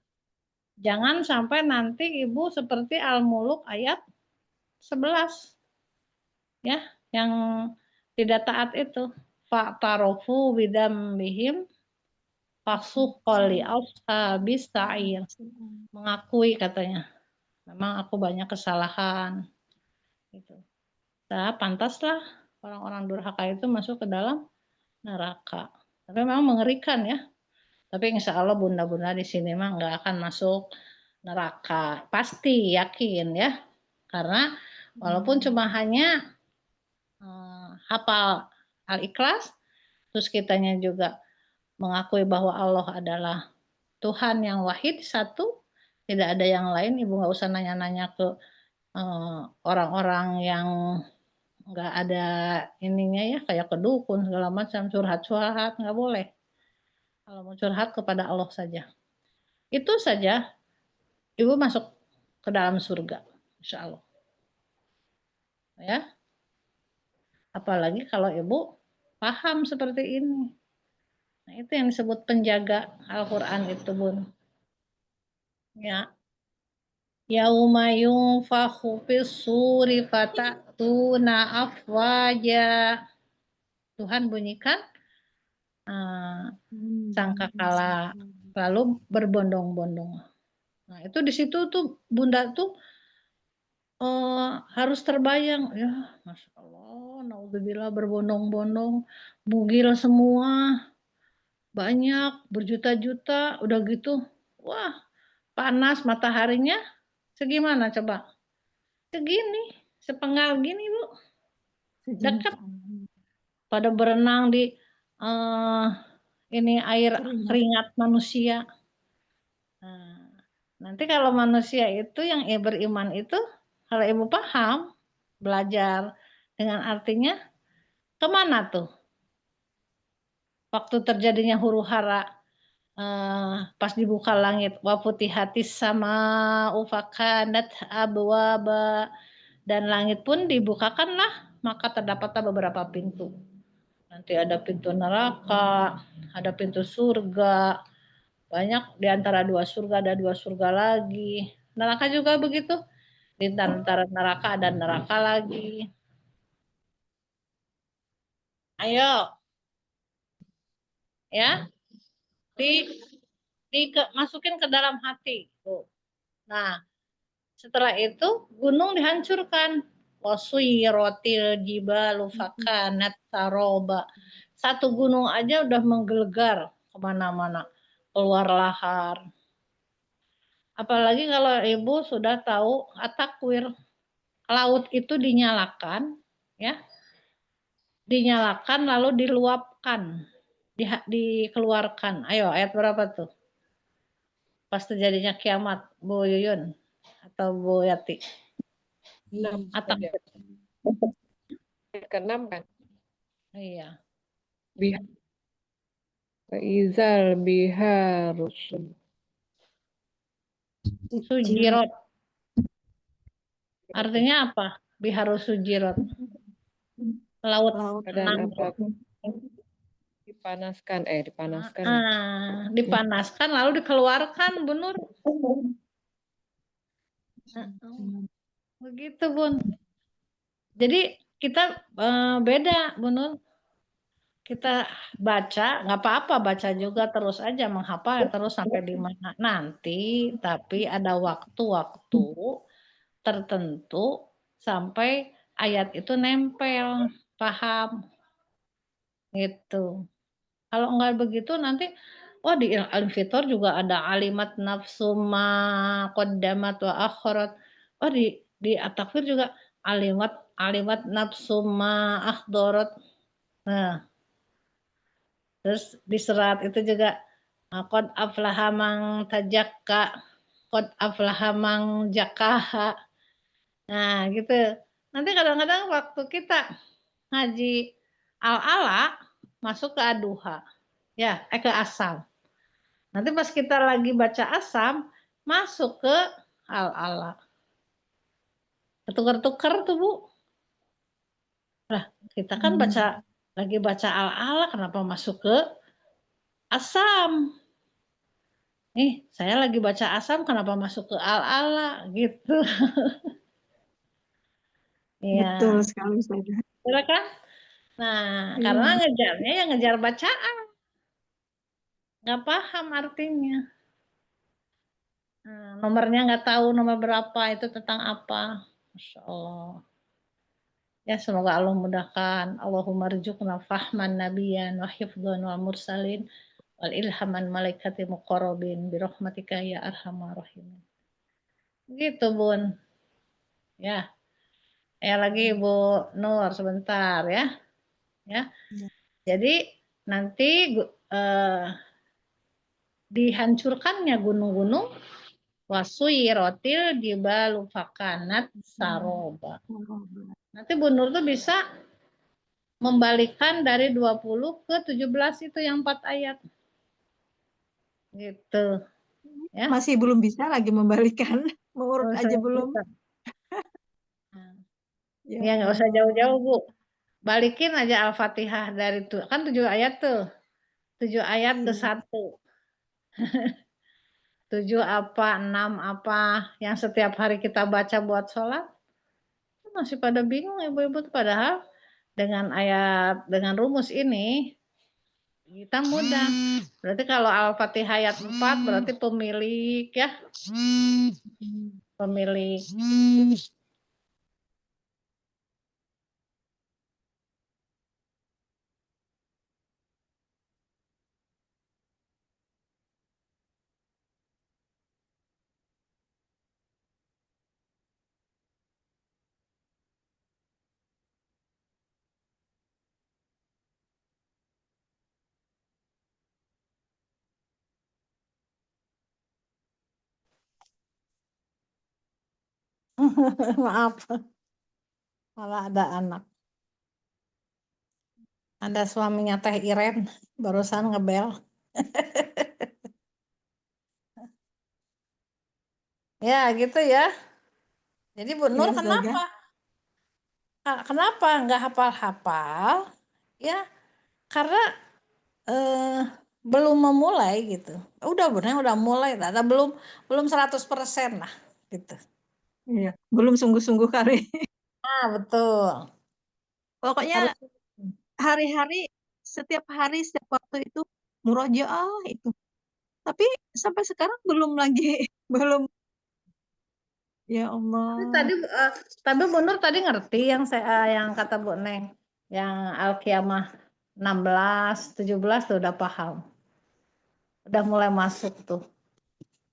jangan sampai nanti Ibu seperti Al-Muluk ayat 11 ya, yang tidak taat itu. Fa'tarofu bidambihim fasuqqali ashabis sa'ir. Mengakui katanya, memang aku banyak kesalahan gitu. Nah, pantaslah orang-orang durhaka itu masuk ke dalam neraka. Tapi memang mengerikan ya. Tapi insya Allah bunda-bunda di sini mah nggak akan masuk neraka. Pasti yakin ya. Karena walaupun cuma hanya hafal Al-Ikhlas, terus kitanya juga mengakui bahwa Allah adalah Tuhan yang wahid satu, tidak ada yang lain. Ibu nggak usah nanya-nanya ke orang-orang yang nggak ada ininya ya, kayak ke dukun segala macam, curhat-curhat nggak boleh. Kalau mau curhat kepada Allah saja. Itu saja Ibu masuk ke dalam surga, insya Allah. Ya, apalagi kalau Ibu paham seperti ini. Nah, itu yang disebut penjaga Al-Quran itu, Bun. Ya, yauma yunfakhu fis-suri fatatuna afwaja. Tuhan bunyikan sangkakala lalu berbondong-bondong. Nah, itu di situ tuh Bunda tuh harus terbayang, ya Masya Allah, naudzubillah berbondong-bondong, bugil semua, banyak, berjuta-juta, udah gitu, wah panas mataharinya segimana coba? Segini, sepenggal gini Bu, dekat, pada berenang di ini air keringat manusia. Nah, nanti kalau manusia itu yang beriman itu, kalau ibu paham, belajar dengan artinya kemana tuh? Waktu terjadinya huru hara, pas dibuka langit, wafutihatis sama ufakanat abwaba, dan langit pun dibukakanlah, maka terdapatlah beberapa pintu. Nanti ada pintu neraka, ada pintu surga, banyak di antara dua surga ada dua surga lagi. Neraka juga begitu. Di antara neraka ada neraka lagi. Ayo, ya, masukin ke dalam hati. Tuh. Nah, setelah itu gunung dihancurkan. Wasuyiratil jibalu fakanat saroba. Satu gunung aja udah menggelegar kemana-mana. Keluar lahar. Apalagi kalau ibu sudah tahu at-takwir. Laut itu dinyalakan, ya, dinyalakan lalu diluapkan, dikeluarkan. Ayo, ayat berapa tuh? Pas terjadinya kiamat, Bu Yuyun atau Bu Yati? 6 Atau saja. Ke-6 kan? iya. Izal biharus Sujirot. Artinya apa? Biharus sujirot. Laut keadaan tenang. dipanaskan. Dipanaskan lalu dikeluarkan, Bu Nur. Begitu, Bun. Jadi kita beda, Bu Nur. Kita baca, nggak apa-apa baca juga terus aja, menghafal terus sampai di mana nanti, tapi ada waktu-waktu tertentu sampai ayat itu nempel, paham, gitu. Kalau nggak begitu nanti, oh di Al-Fitor juga ada alimat nafsu ma qaddamat wa akhirat. Oh di At-Takwir juga alimat nafsu ma akhdarat. Nah, terus di serat itu juga qad aflaha man tajakka, qad aflaha man jakaha. Nah, gitu. Nanti kadang-kadang waktu kita ngaji al-ala masuk ke aduha. Ya, ke asam. Nanti pas kita lagi baca asam masuk ke al-ala. Ketukar-tukar tuh, Bu. Lah, kita kan lagi baca al-ala kenapa masuk ke asam? Saya lagi baca asam kenapa masuk ke al-ala gitu. Iya. Betul sekali Ustazah. Betul kan? Nah, Iya. karena ngejarnya yang ngejar bacaan. Nggak paham artinya. Nah, nomornya nggak tahu nomor berapa, itu tentang apa. Masya Allah. Ya, semoga Allah mudahkan. Allahumma rzuqna fahman nabiyan wa hifdhan wal mursalin wal ilhaman malaikati muqarrabin birahmatika ya arhamar rahimin. Gitu, Bun. Ya. Ya lagi Bu Nur sebentar ya. Ya. Jadi nanti dihancurkannya gunung-gunung, wasuyiratil jibalu fakanat saroba. Nanti Bu Nur tuh bisa membalikkan dari 20 ke 17 itu yang 4 ayat. Gitu. Ya. Masih belum bisa lagi membalikan, mengurut aja belum. Ya nggak usah jauh-jauh, Bu. Balikin aja Al-Fatihah dari itu. Kan 7 ayat tuh. 7 ayat ke 1. 7 apa, 6 apa yang setiap hari kita baca buat sholat. Masih pada bingung ibu-ibu, padahal dengan dengan rumus ini kita mudah. Berarti kalau Al-Fatihah ayat 4 berarti pemilik ya. Pemilik Maaf, malah ada anak. Ada suaminya Teh Iren, barusan ngebel. Ya gitu ya. Jadi Bu Ya, Nur Ustazah. kenapa nggak hafal-hafal? Ya karena belum memulai gitu. Udah benar udah mulai, ada belum belum 100% lah gitu. Iya, belum sungguh-sungguh kali. Ah betul. Pokoknya Harus. hari-hari, setiap hari, setiap waktu itu murojaah itu. Tapi sampai sekarang belum lagi, belum. Ya Tapi Allah. tadi tapi Bu Nur tadi ngerti yang kata Bu Neng, yang Al-Qiyamah 16, 17 tuh udah paham. Udah mulai masuk tuh.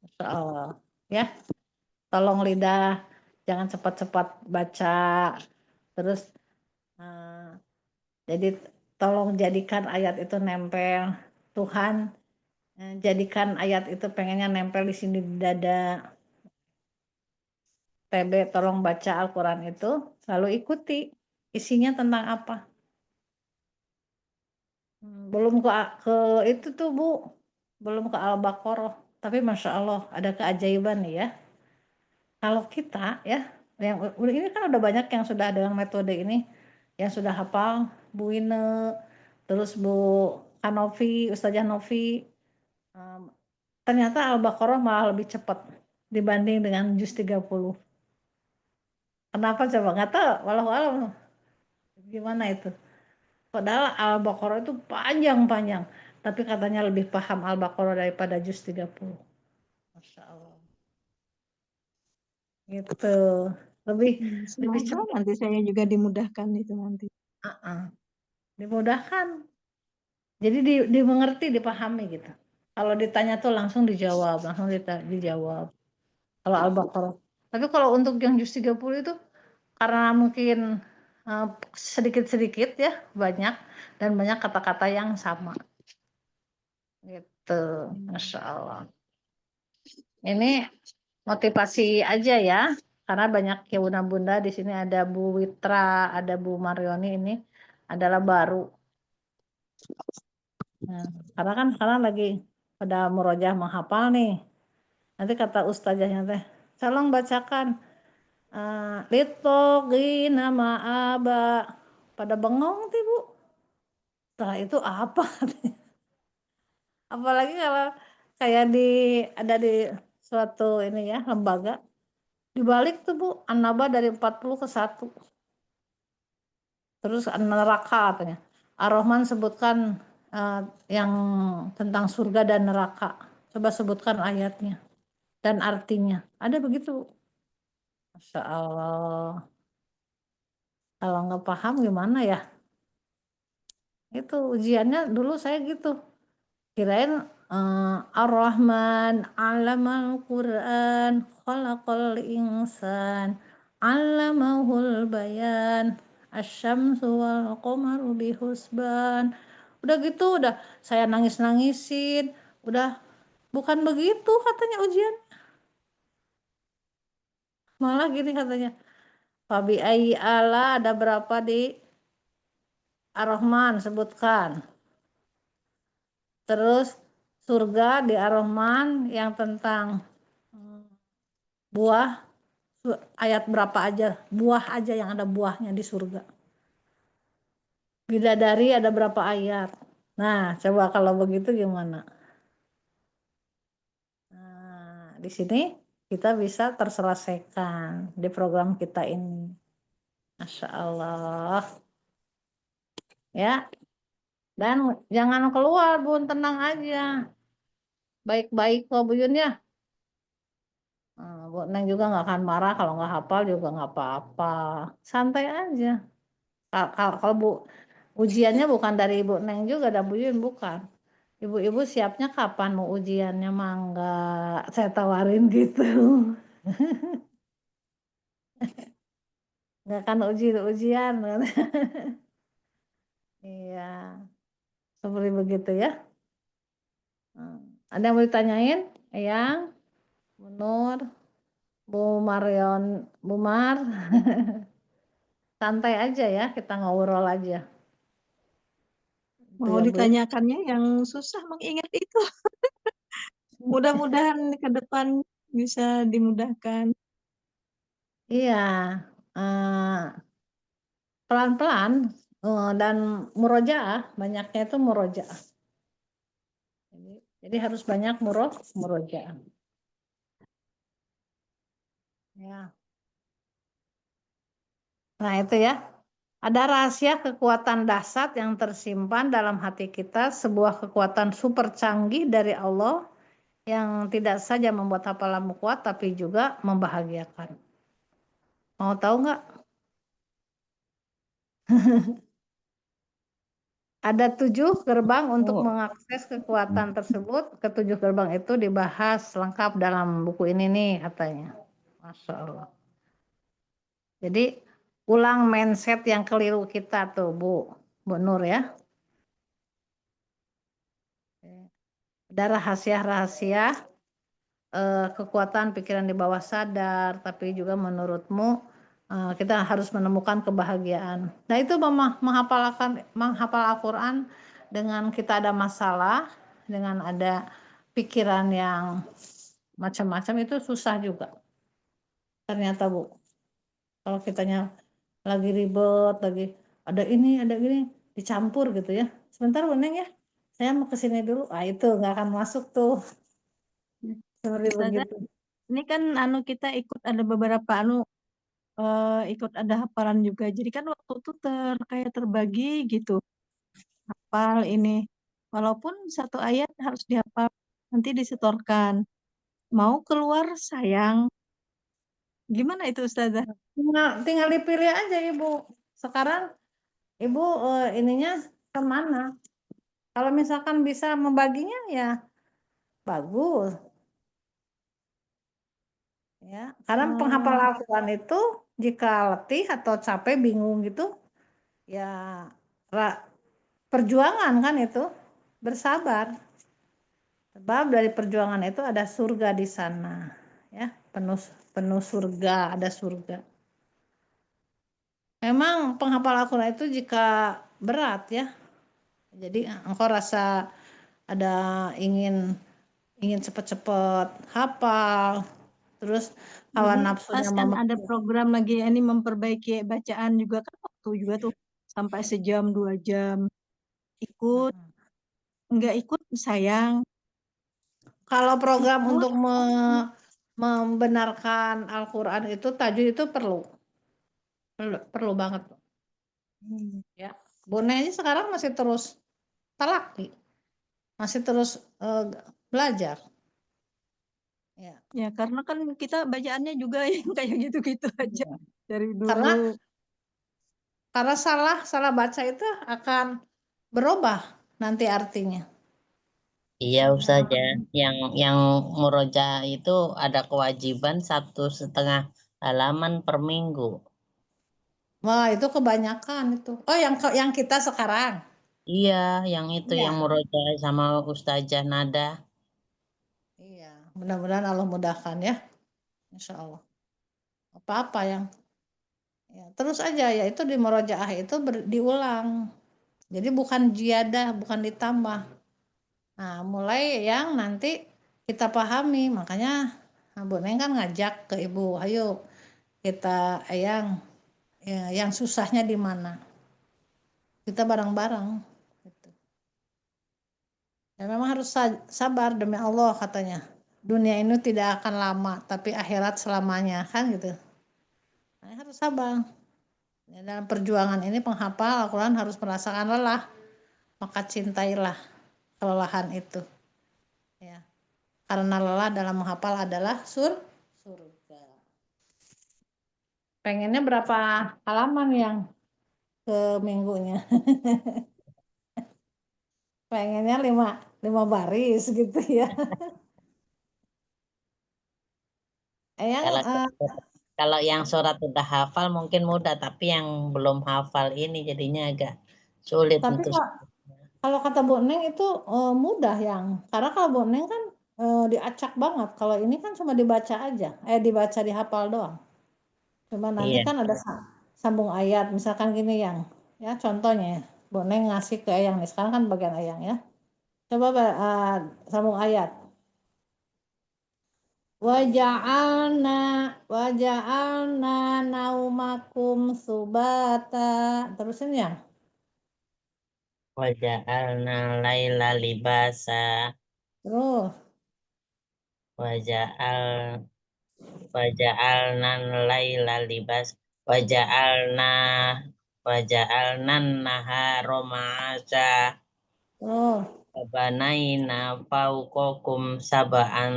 Masya Allah. Ya, tolong lidah jangan cepat-cepat baca. Terus eh, jadi tolong jadikan ayat itu nempel. Tuhan jadikan ayat itu pengennya nempel di sini di dada. TB tolong baca Al-Quran itu selalu ikuti isinya tentang apa. Belum ke itu tuh Bu, belum ke Al-Baqarah. Tapi Masya Allah ada keajaiban nih ya. Kalau kita ya, yang ini kan udah banyak yang sudah dengan metode ini, yang sudah hafal, Bu Ine, terus Bu Kanovi, Ustazah Novi, ternyata Al-Baqarah malah lebih cepat dibanding dengan juz 30. Kenapa coba? Nggak tahu, walau alam gimana itu. Padahal Al-Baqarah itu panjang-panjang, tapi katanya lebih paham Al-Baqarah daripada juz 30. Masya Allah. Gitu. Lebih lebih Semoga cepat. nanti saya juga dimudahkan itu nanti. Dimudahkan. Jadi dimengerti, dipahami gitu. Kalau ditanya tuh langsung dijawab, langsung dijawab. Kalau Al-Baqarah. Tapi kalau untuk yang juz 30 itu karena mungkin sedikit-sedikit ya, banyak dan banyak kata-kata yang sama. Gitu. Masya Allah. Ini motivasi aja ya. Karena banyak ya bunda-bunda di sini ada Bu Witra, ada Bu Marioni ini adalah baru. Nah, karena lagi pada murojaah menghafal nih. Nanti kata ustazahnya teh, tolong bacakan litogina ma'aba. Pada bengong tuh Bu. Setelah itu apa? Apalagi kalau kayak ada di suatu ini ya lembaga dibalik tuh Bu An-Naba dari 40 ke 1. Terus neraka katanya. Ar-Rahman sebutkan yang tentang surga dan neraka. Coba sebutkan ayatnya dan artinya. Ada begitu. Masya Allah. Kalau nggak paham gimana ya? Itu ujiannya dulu saya gitu. Kirain Ar-Rahman, Allamal Quran, Khalaqal Insan, Allamahul Bayan, Asyamsu wal Qamaru bihusban. Udah gitu, udah saya nangis-nangisin. Udah bukan begitu katanya ujian. Malah gini katanya. Fabi ai ala ada berapa di Ar-Rahman sebutkan. Terus surga di Ar-Rahman yang tentang buah ayat berapa aja, buah aja yang ada buahnya di surga. Bidadari ada berapa ayat. Nah, coba kalau begitu gimana? Nah, di sini kita bisa terselesaikan di program kita ini. Masya Allah. Ya, dan jangan keluar, Bun, tenang aja. Baik-baik kok, Bu Yun ya. Bu Neng juga nggak akan marah kalau nggak hafal juga nggak apa-apa. Santai aja. Kalau Bu ujiannya bukan dari Ibu Neng juga, dan Bu Yun bukan. Ibu-ibu siapnya kapan mau ujiannya mangga saya tawarin gitu. Nggak akan ujian. Iya, seperti begitu ya. Ada yang mau ditanyain? Eyang, Bu Nur, Bu Marion, Bu Mar, santai aja ya, kita ngobrol aja. Itu Mau ya Bu. ditanyakannya yang susah mengingat itu. Mudah-mudahan ke depan bisa dimudahkan. Iya, pelan-pelan dan murojaah, banyaknya itu murojaah. Jadi harus banyak murojaah. Ya. Nah itu ya, ada rahasia kekuatan dahsyat yang tersimpan dalam hati kita, sebuah kekuatan super canggih dari Allah yang tidak saja membuat hafalanmu kuat, tapi juga membahagiakan. Mau tahu nggak? Ada 7 gerbang untuk mengakses kekuatan tersebut. Ketujuh gerbang itu dibahas lengkap dalam buku ini nih katanya. Masya Allah. Jadi ulang mindset yang keliru kita tuh Bu Nur ya. Ada rahasia-rahasia kekuatan pikiran di bawah sadar, tapi juga menurutmu kita harus menemukan kebahagiaan. Nah itu menghafal Al-Quran dengan kita ada masalah, dengan ada pikiran yang macam-macam itu susah juga. Ternyata Bu, kalau kitanya lagi ribet, lagi ada ini, ada gini, dicampur gitu ya. Sebentar Bu Neng ya, saya mau kesini dulu. Ah itu nggak akan masuk tuh. Seperti Ustazah, begitu. ini kan kita ikut ada beberapa ikut ada hafalan juga. Jadi kan waktu itu kayak terbagi gitu. Hafal ini. Walaupun satu ayat harus dihafal, nanti disetorkan. Mau keluar sayang. Gimana itu Ustazah? Tinggal dipilih aja Ibu. Sekarang Ibu ininya kemana? Kalau misalkan bisa membaginya ya bagus. Ya, karena penghafal Al-Quran itu jika letih atau capek, bingung gitu, ya perjuangan kan itu, bersabar. Sebab dari perjuangan itu ada surga di sana, ya, penuh surga, ada surga. Memang penghafal Al-Quran itu jika berat ya, jadi engkau rasa ada ingin cepet-cepet hafal, terus hawa Ini pas nafsunya kan ada program lagi ini memperbaiki bacaan juga kan waktu juga tuh sampai sejam 2 jam. Ikut, nggak ikut sayang. Kalau program Ikut. untuk membenarkan Al-Quran itu tajwid itu perlu banget ya. Bonenya sekarang masih terus talaki, masih terus belajar. Ya karena kan kita bacaannya juga yang kayak gitu-gitu aja dari Karena dulu. salah baca itu akan berubah nanti artinya. Iya Ustazah, yang murojaah itu ada kewajiban 1,5 halaman per minggu. Wah itu kebanyakan itu. Oh yang kita sekarang. Iya, yang itu Iya. yang murojaah sama Ustazah Nada. Iya, mudah-mudahan Allah mudahkan ya, Insya Allah. Apa-apa yang ya, terus aja ya itu di murojaah itu diulang. Jadi bukan ziyadah, bukan ditambah. Nah, mulai yang nanti kita pahami, makanya Bu Neng kan ngajak ke Ibu, ayo kita yang susahnya di mana. Kita bareng-bareng gitu. Ya memang harus sabar demi Allah katanya. Dunia ini tidak akan lama, tapi akhirat selamanya kan gitu. Nah, harus sabar. Ya, dalam perjuangan ini penghafal Al-Quran harus merasakan lelah, maka cintailah kelelahan itu. Ya. Karena lelah dalam menghafal adalah surga. Pengennya berapa halaman yang ke minggunya? Pengennya 5 baris gitu ya. Kalau Yang kalau yang surat udah hafal mungkin mudah, tapi yang belum hafal ini jadinya agak sulit tapi untuk. kalau kata Bu Neng itu mudah yang karena kalau Bu Neng kan diacak banget. Kalau ini kan cuma dibaca aja, dibaca dihafal doang. Cuma nanti Iya. kan ada sambung ayat, misalkan gini yang, ya contohnya ya, Bu Neng ngasih ke Eyang nih, sekarang kan bagian Eyang ya. Coba sambung ayat. Waja'alna waja'alna naumakum subata. Terusin ya. Waja'alna laila libasa. Terus Waja'al Waja'alna laila libas. Waja'alna Waja'alnan nahara ma'asa. terus Wabanaina fauqakum sab'an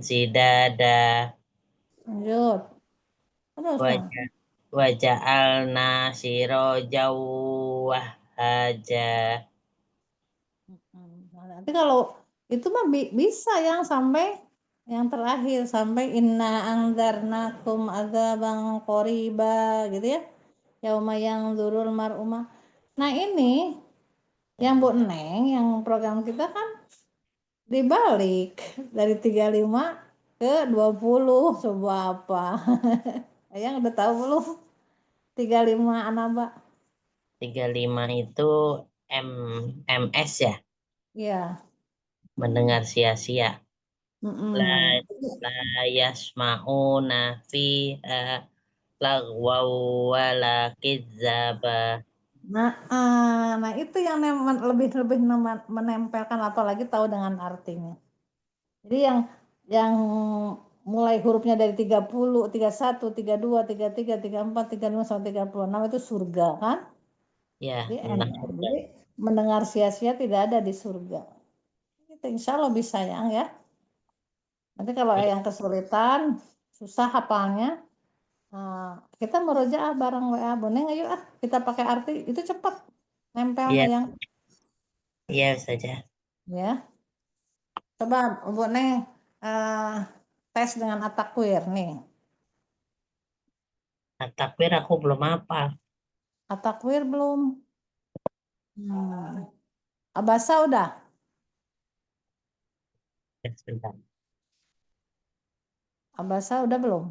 sidada. lanjut. Terus dong. Waja'alna sirajaw wahhaja. Nah, nanti kalau itu mah bisa yang sampai yang terakhir sampai inna angdarnakum adzabang qoriba gitu ya. Yauma yang zurul mar'uma. Nah, ini yang Bu Neng yang program kita kan dibalik dari 35 ke 20, coba apa? Yang udah tahu belum? 35 Anaba. 35 itu MS ya, Iya. mendengar sia-sia. La, Mm-mm. la yasma'una fiha lagwaw wala kizzaba. Nah, itu yang lebih menempelkan apalagi tahu dengan artinya. Jadi yang mulai hurufnya dari 30, 31, 32, 33, 34, 35 sampai 36 itu surga kan? Ya, Jadi tentang enak. surga. Jadi mendengar sia-sia tidak ada di surga. Itu insya Allah bisa ya. Nanti kalau yang kesulitan, susah hafalnya, kita merujaah bareng WA Boneng, ayo kita pakai arti itu cepat nempelnya Iya, yang iya saja. ya. Coba Bu Neng tes dengan atakwir nih. Nah, takbir aku belum hafal. Atakwir belum? Abasa udah? Ya, sebentar. Abasa udah belum?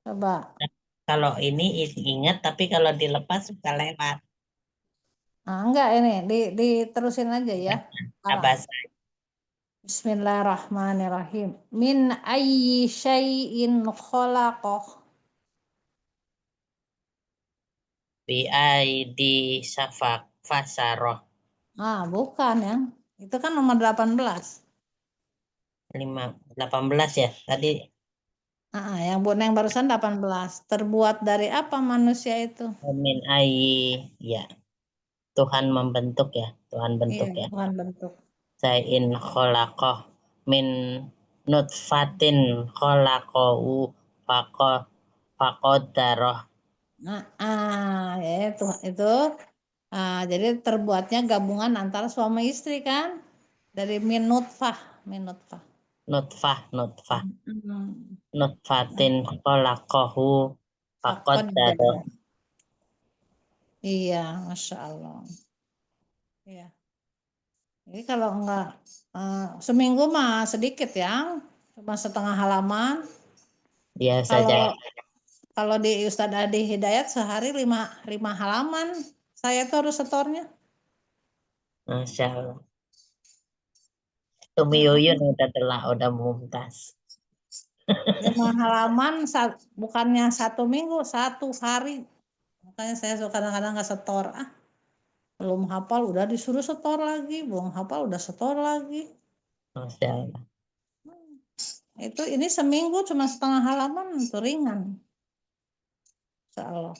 Coba. Kalau ini ingat, tapi kalau dilepas suka lewat. Enggak ini diterusin aja ya. Sekarang. Abasa Bismillahirrahmanirrahim. Min ayyi syai'in khalaqah. bi aidi safak fasaroh. Bukan ya. Itu kan nomor 18. 18 ya tadi. Yang Bu Neng barusan 18. Terbuat dari apa manusia itu? Min ai, ya, Tuhan membentuk ya, Tuhan Iya, bentuk ya. Tuhan bentuk. Sain kholaqoh min nutfatin kholaqohu faqo faqodaroh. Ya itu. Jadi terbuatnya gabungan antara suami istri kan? Dari minutfah. Nutfah Hmm. nutfatin kholaqohu faqodaroh. Faqaddar. Iya, Masya Allah. Iya. Jadi kalau enggak seminggu mah sedikit ya, cuma setengah halaman. Ya saja. Kalau kalau di Ustadz Adi Hidayat sehari 5 halaman, saya tuh harus setornya. Masya Allah. Tumi Heeh. Yuyun udah mumtaz. 5 halaman bukannya 1 minggu, 1 hari. Makanya saya kadang-kadang nggak setor. Belum hafal udah disuruh setor lagi, belum hafal udah setor lagi. Masya Allah. Itu ini seminggu cuma setengah halaman itu ringan. Insya Allah.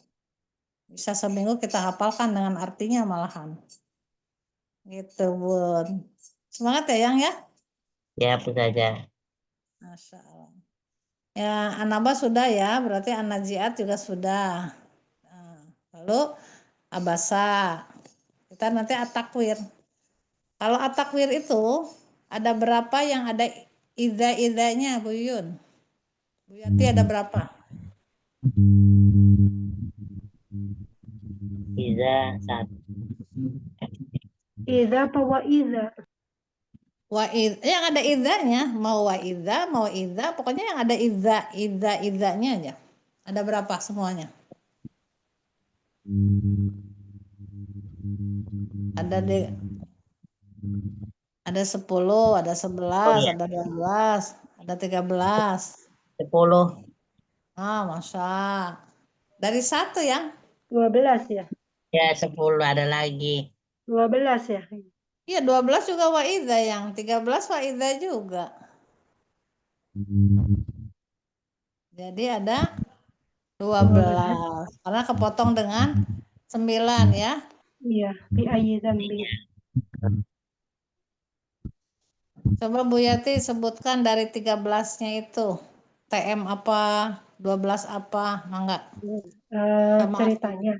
Bisa seminggu kita hafalkan dengan artinya malahan. Gitu, Bun. Semangat ya, Yang ya. Ya, apa saja. Masya Allah. Ya, Anaba sudah ya, berarti Anajiat juga sudah. Lalu Abasa. Kita nanti Atakwir. Kalau Atakwir itu ada berapa yang ada ida-idanya, Bu Yun? Bu Yati ada berapa? Iza satu. Iza apa wa iza? yang ada idzanya, mau idza, pokoknya yang ada idzanya aja. Ada berapa semuanya? Ada 10, ada 11, Iya, ada 12, ada 13. 10. Masa. Dari 1 ya? 12 ya. Ya, 10 ada lagi. 12 ya. Iya, 12 juga wa'idha, yang 13 wa'idha juga. Jadi ada 12. Karena kepotong dengan 9 ya. Iya, bi ayyi dzambin. Coba Bu Yati sebutkan dari 13-nya itu. TM apa, 12 apa, enggak? Sama Ceritanya.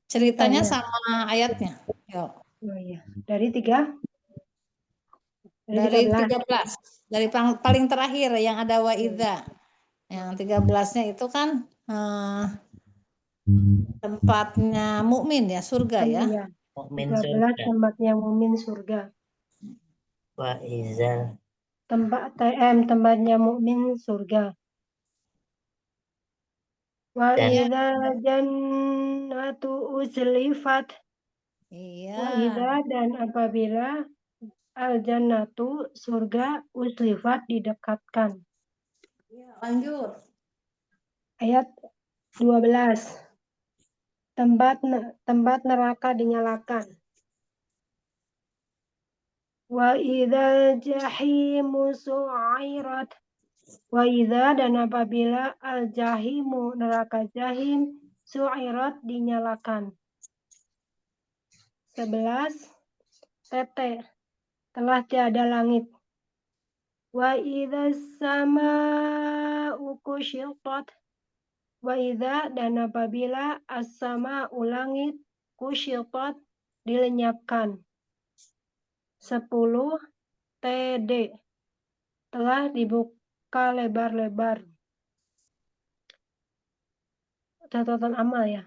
ceritanya sama ayatnya. Yuk. Oh iya. Dari 3? Dari 13. 13. Dari paling terakhir yang ada wa'idha. Yang 13-nya itu kan tempatnya mukmin ya, surga ya. Iya. Mukmin 13 surga. tempatnya mukmin surga. Wa izal. Tempatnya mukmin surga. Wa Dan idza jannatu uzlifat. Iya. Wa idza dan apabila al-jannatu surga uzlifat didekatkan. Iya, lanjut. Ayat 12. Tempat neraka dinyalakan. Wa idzal jahimu su'irat. Wa idza dan apabila al-jahimu neraka jahim su'irat dinyalakan. 11. Tete telah tiada langit. Wa idzas sama'u kusyitat. Wa idza dan apabila as-sama'u langit kusyitat dilenyapkan. 10. TD telah dibuka lebar-lebar. Catatan amal ya.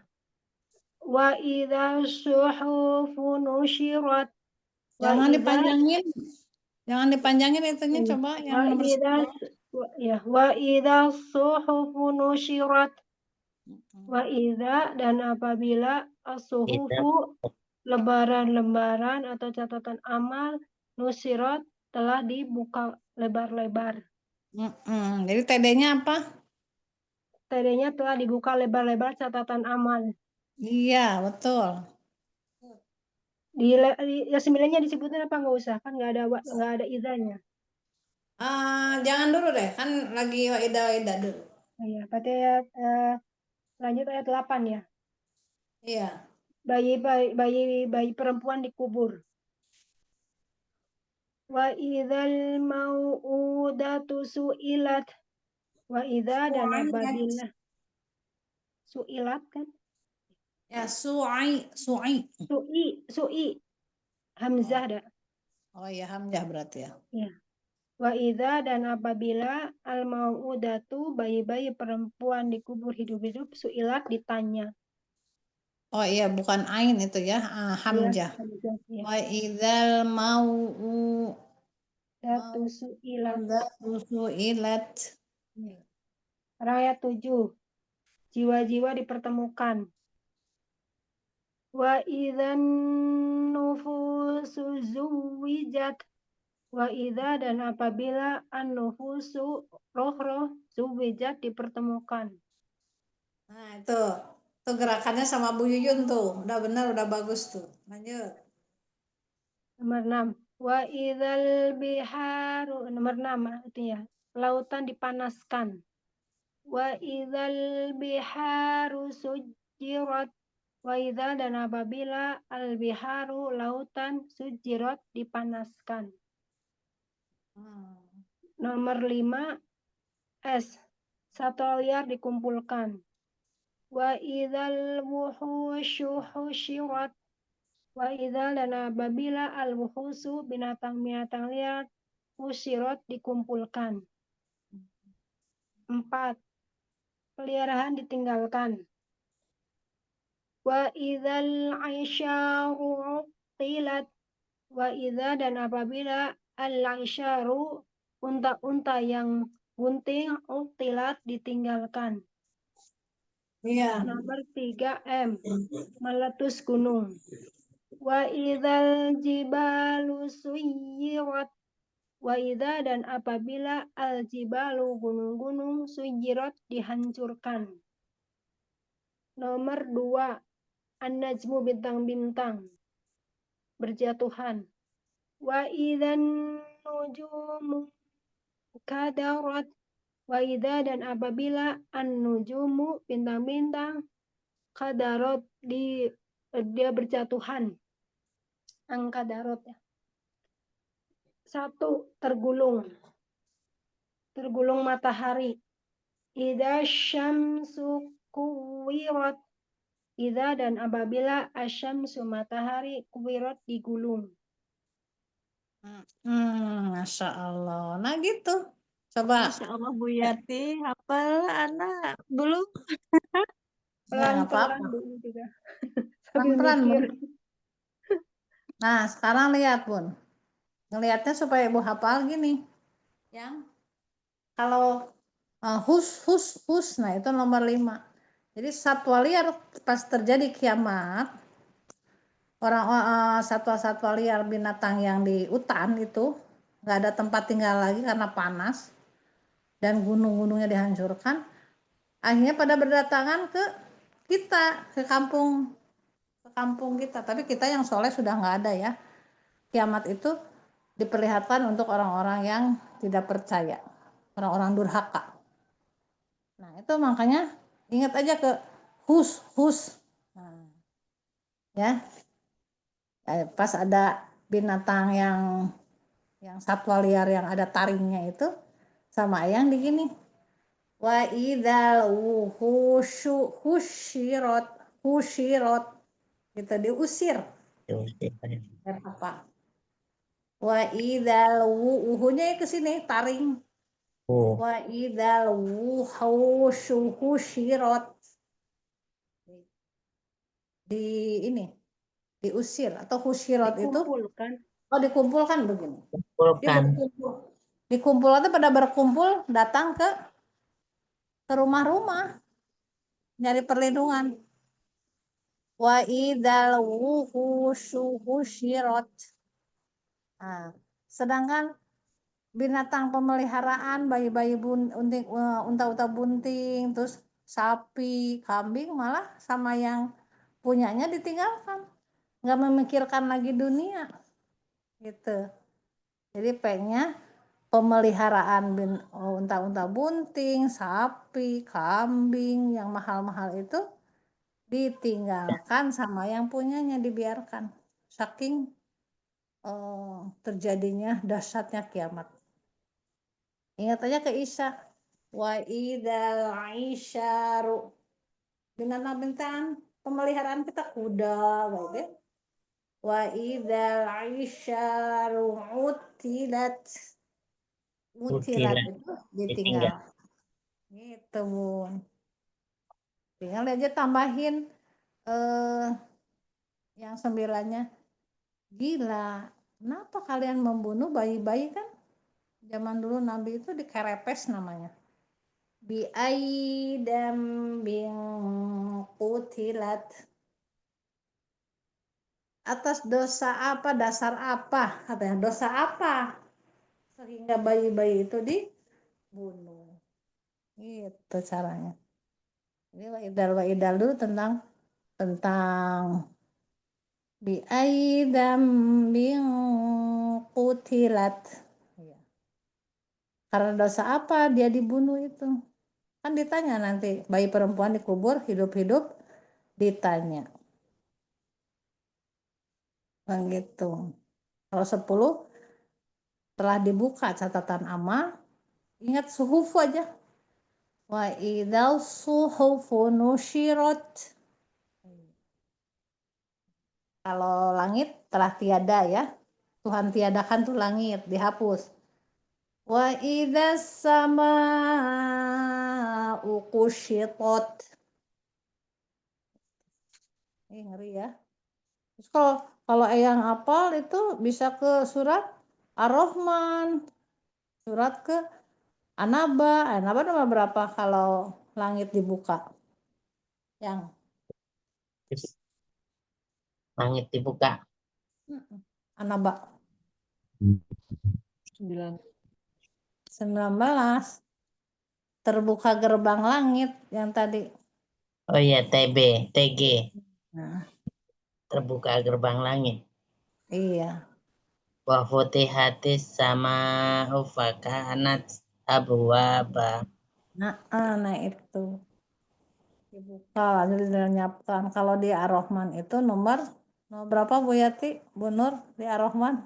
Wa idza suhufu nusyirat. Jangan dipanjangin. Jangan dipanjangin itunya, coba yang nomor 10. Wa idza suhufu nusyirat. Wa idza dan apabila as-suhufu lembaran-lembaran atau catatan amal nusirat telah dibuka lebar-lebar. Jadi TD-nya apa? TD-nya telah dibuka lebar-lebar catatan amal. Iya, betul. Yang 9-nya disebutin apa nggak usah? Kan nggak ada idanya. Jangan dulu deh, kan lagi waidah dulu. Iya, berarti lanjut ayat 8 ya. Iya. Bayi perempuan dikubur. Wa idzal mau'udatu su'ilat. Wa idza dan apabila su'ilat kan? Ya, su'i. Su'i. Hamzah dah. Oh iya, hamzah berarti ya. Ya. Wa idza dan apabila al mau'udatu bayi-bayi perempuan dikubur hidup-hidup su'ilat ditanya. Oh iya, bukan ain itu ya, hamzah. Ya. Wa idzal mau'u Datu su'ilat. su'ilat. Ayat 7. Jiwa-jiwa dipertemukan. Wa idzan nufusu zuwijat. Wa idza dan apabila an-nufusu roh-roh zuwijat dipertemukan. Nah, itu gerakannya sama Bu Yuyun tuh. Udah benar, udah bagus tuh. Lanjut. Nomor 6. Wa idzal biharu. Nomor 6 artinya lautan dipanaskan. Wa idzal biharu sujirat. Wa idza dan apabila al biharu lautan sujirat dipanaskan. Nomor 5. S. Satwa liar dikumpulkan. Wa idzal wuhusyu husyirat. Wa idza dan apabila al wuhusu binatang-binatang liar husyirat dikumpulkan. 4. Peliharaan ditinggalkan. Wa idzal 'isyaru 'uttilat. Wa idza dan apabila Al-isyaru, unta-unta yang bunting, utilat, ditinggalkan. Iya. Nomor 3 M, meletus gunung. Wa idzal jibalu suyirat. Wa idza, dan apabila al jibalu, gunung-gunung, suyirat, dihancurkan. Nomor 2 an-najmu, bintang-bintang berjatuhan. Wa idzan nujumu kadarat. Wa idza, dan apabila an-nujumu, bintang-bintang, kadarat, dia berjatuhan. Angka darot ya. 1 tergulung. Tergulung matahari. Idza syamsu kuwirat. Idza, dan apabila asyamsu, matahari, kuwirat, digulung. Masya Allah. Nah gitu. Coba. Masya Allah Bu Yati, hafal anak belum? Ya, nggak Pelan-pelan apa-apa. dulu juga. Sambil Pelan-pelan, mikir. Bun. Nah, sekarang lihat, Bun. Ngelihatnya supaya Ibu hafal gini. Yang kalau hus, nah itu nomor 5. Jadi satwa liar pas terjadi kiamat, satwa-satwa liar, binatang yang di hutan itu nggak ada tempat tinggal lagi karena panas dan gunung-gunungnya dihancurkan, akhirnya pada berdatangan ke kita, ke kampung kita. Tapi kita yang soleh sudah nggak ada ya. Kiamat itu diperlihatkan untuk orang-orang yang tidak percaya, orang-orang durhaka. Nah itu makanya ingat aja ke hus. Nah, ya pas ada binatang yang satwa liar yang ada taringnya itu, sama yang di gini, wa idzal husyirat kita diusir. Apa? Wa idzal uhunya ke sini taring. Wa idzal husyirat, di ini diusir atau husyirat itu Dikumpulkan. dikumpulkan begini. Dia Kumpulkan. dikumpul atau pada berkumpul datang ke rumah-rumah nyari perlindungan. Wa idzal husyirat. Nah, sedangkan binatang pemeliharaan, bayi-bayi unta-unta bunting, terus sapi, kambing, malah sama yang punyanya ditinggalkan, nggak memikirkan lagi dunia gitu. Jadi pengennya pemeliharaan unta-unta bunting, sapi, kambing yang mahal-mahal itu ditinggalkan sama yang punyanya, dibiarkan. Saking terjadinya dahsyatnya kiamat. Ingat aja ke Isa. Wa idzal isyaru. Binatang-binatang pemeliharaan kita kuda, gitu. Wa idzal isyaru utilat. Utilat itu ditinggal. Gitu, Bun. Tinggal aja tambahin yang 9-nya. Gila, kenapa kalian membunuh bayi-bayi kan? Zaman dulu Nabi itu dikerepes namanya. Bi'aidam bin qutilat. Atas dosa apa, dasar apa? Katanya dosa apa? Sehingga bayi-bayi itu dibunuh. Gitu caranya. Ini wa idal dulu tentang bi'aidam bin qutilat. Karena dosa apa dia dibunuh itu? Kan ditanya nanti, bayi perempuan dikubur hidup-hidup ditanya. Begitu. Kalau 10 telah dibuka catatan amal, ingat suhufu aja. Wa idzal suhufu nusyirat. Kalau langit telah tiada ya. Tuhan tiadakan tuh langit, dihapus. Wa idzas samaa'u kusyitat. Ngeri ya. Terus kalau Eyang hafal itu bisa ke surat Ar-Rahman, surat ke An-Naba. An-Naba nomor berapa kalau langit dibuka? Yang Langit dibuka. An-Naba 9. 19. Terbuka gerbang langit yang tadi. Oh iya, TG. Nah, Terbuka gerbang langit. iya. Wa futihatis sama'u fakanat abwaba. Nah itu dibuka lalu dilenyapkan. Kalau di Ar-Rahman itu nomor berapa Bu Yati? Bu Nur di Ar-Rahman?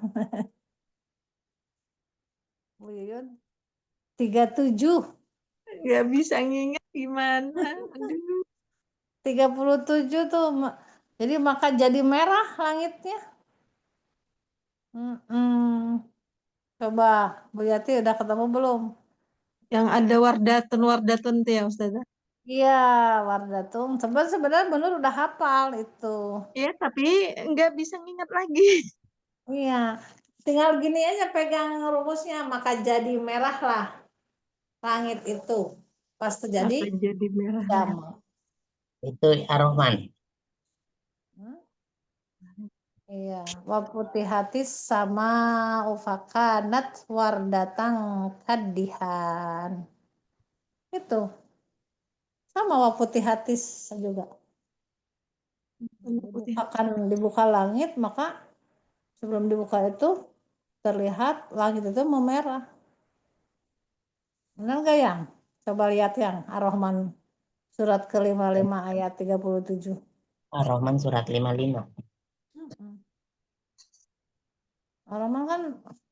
Bu Yuyun? 37. Nggak bisa nginget gimana. Aduh. 37 tuh. Jadi maka jadi merah langitnya. Coba Bu Yati udah ketemu belum? Yang ada wardatun tuh ya Ustazah. Iya, Wardatung. Sebenarnya bener udah hafal itu. Iya, tapi nggak bisa nginget lagi. Iya, tinggal gini aja pegang rumusnya, maka jadi merah lah langit itu. Pas terjadi Maka jadi merah. jamal. Itu Ar-Rahman. Hmm? Iya, waputihatis sama ufakanat wardatang kadihan. Itu sama waputihatis juga. Putih hati. Dibuka langit, maka sebelum dibuka itu terlihat langit itu memerah. Benar gak yang? Coba lihat yang Ar-Rahman surat ke-55 ayat 37. Ar-Rahman surat 55. Ar-Rahman kan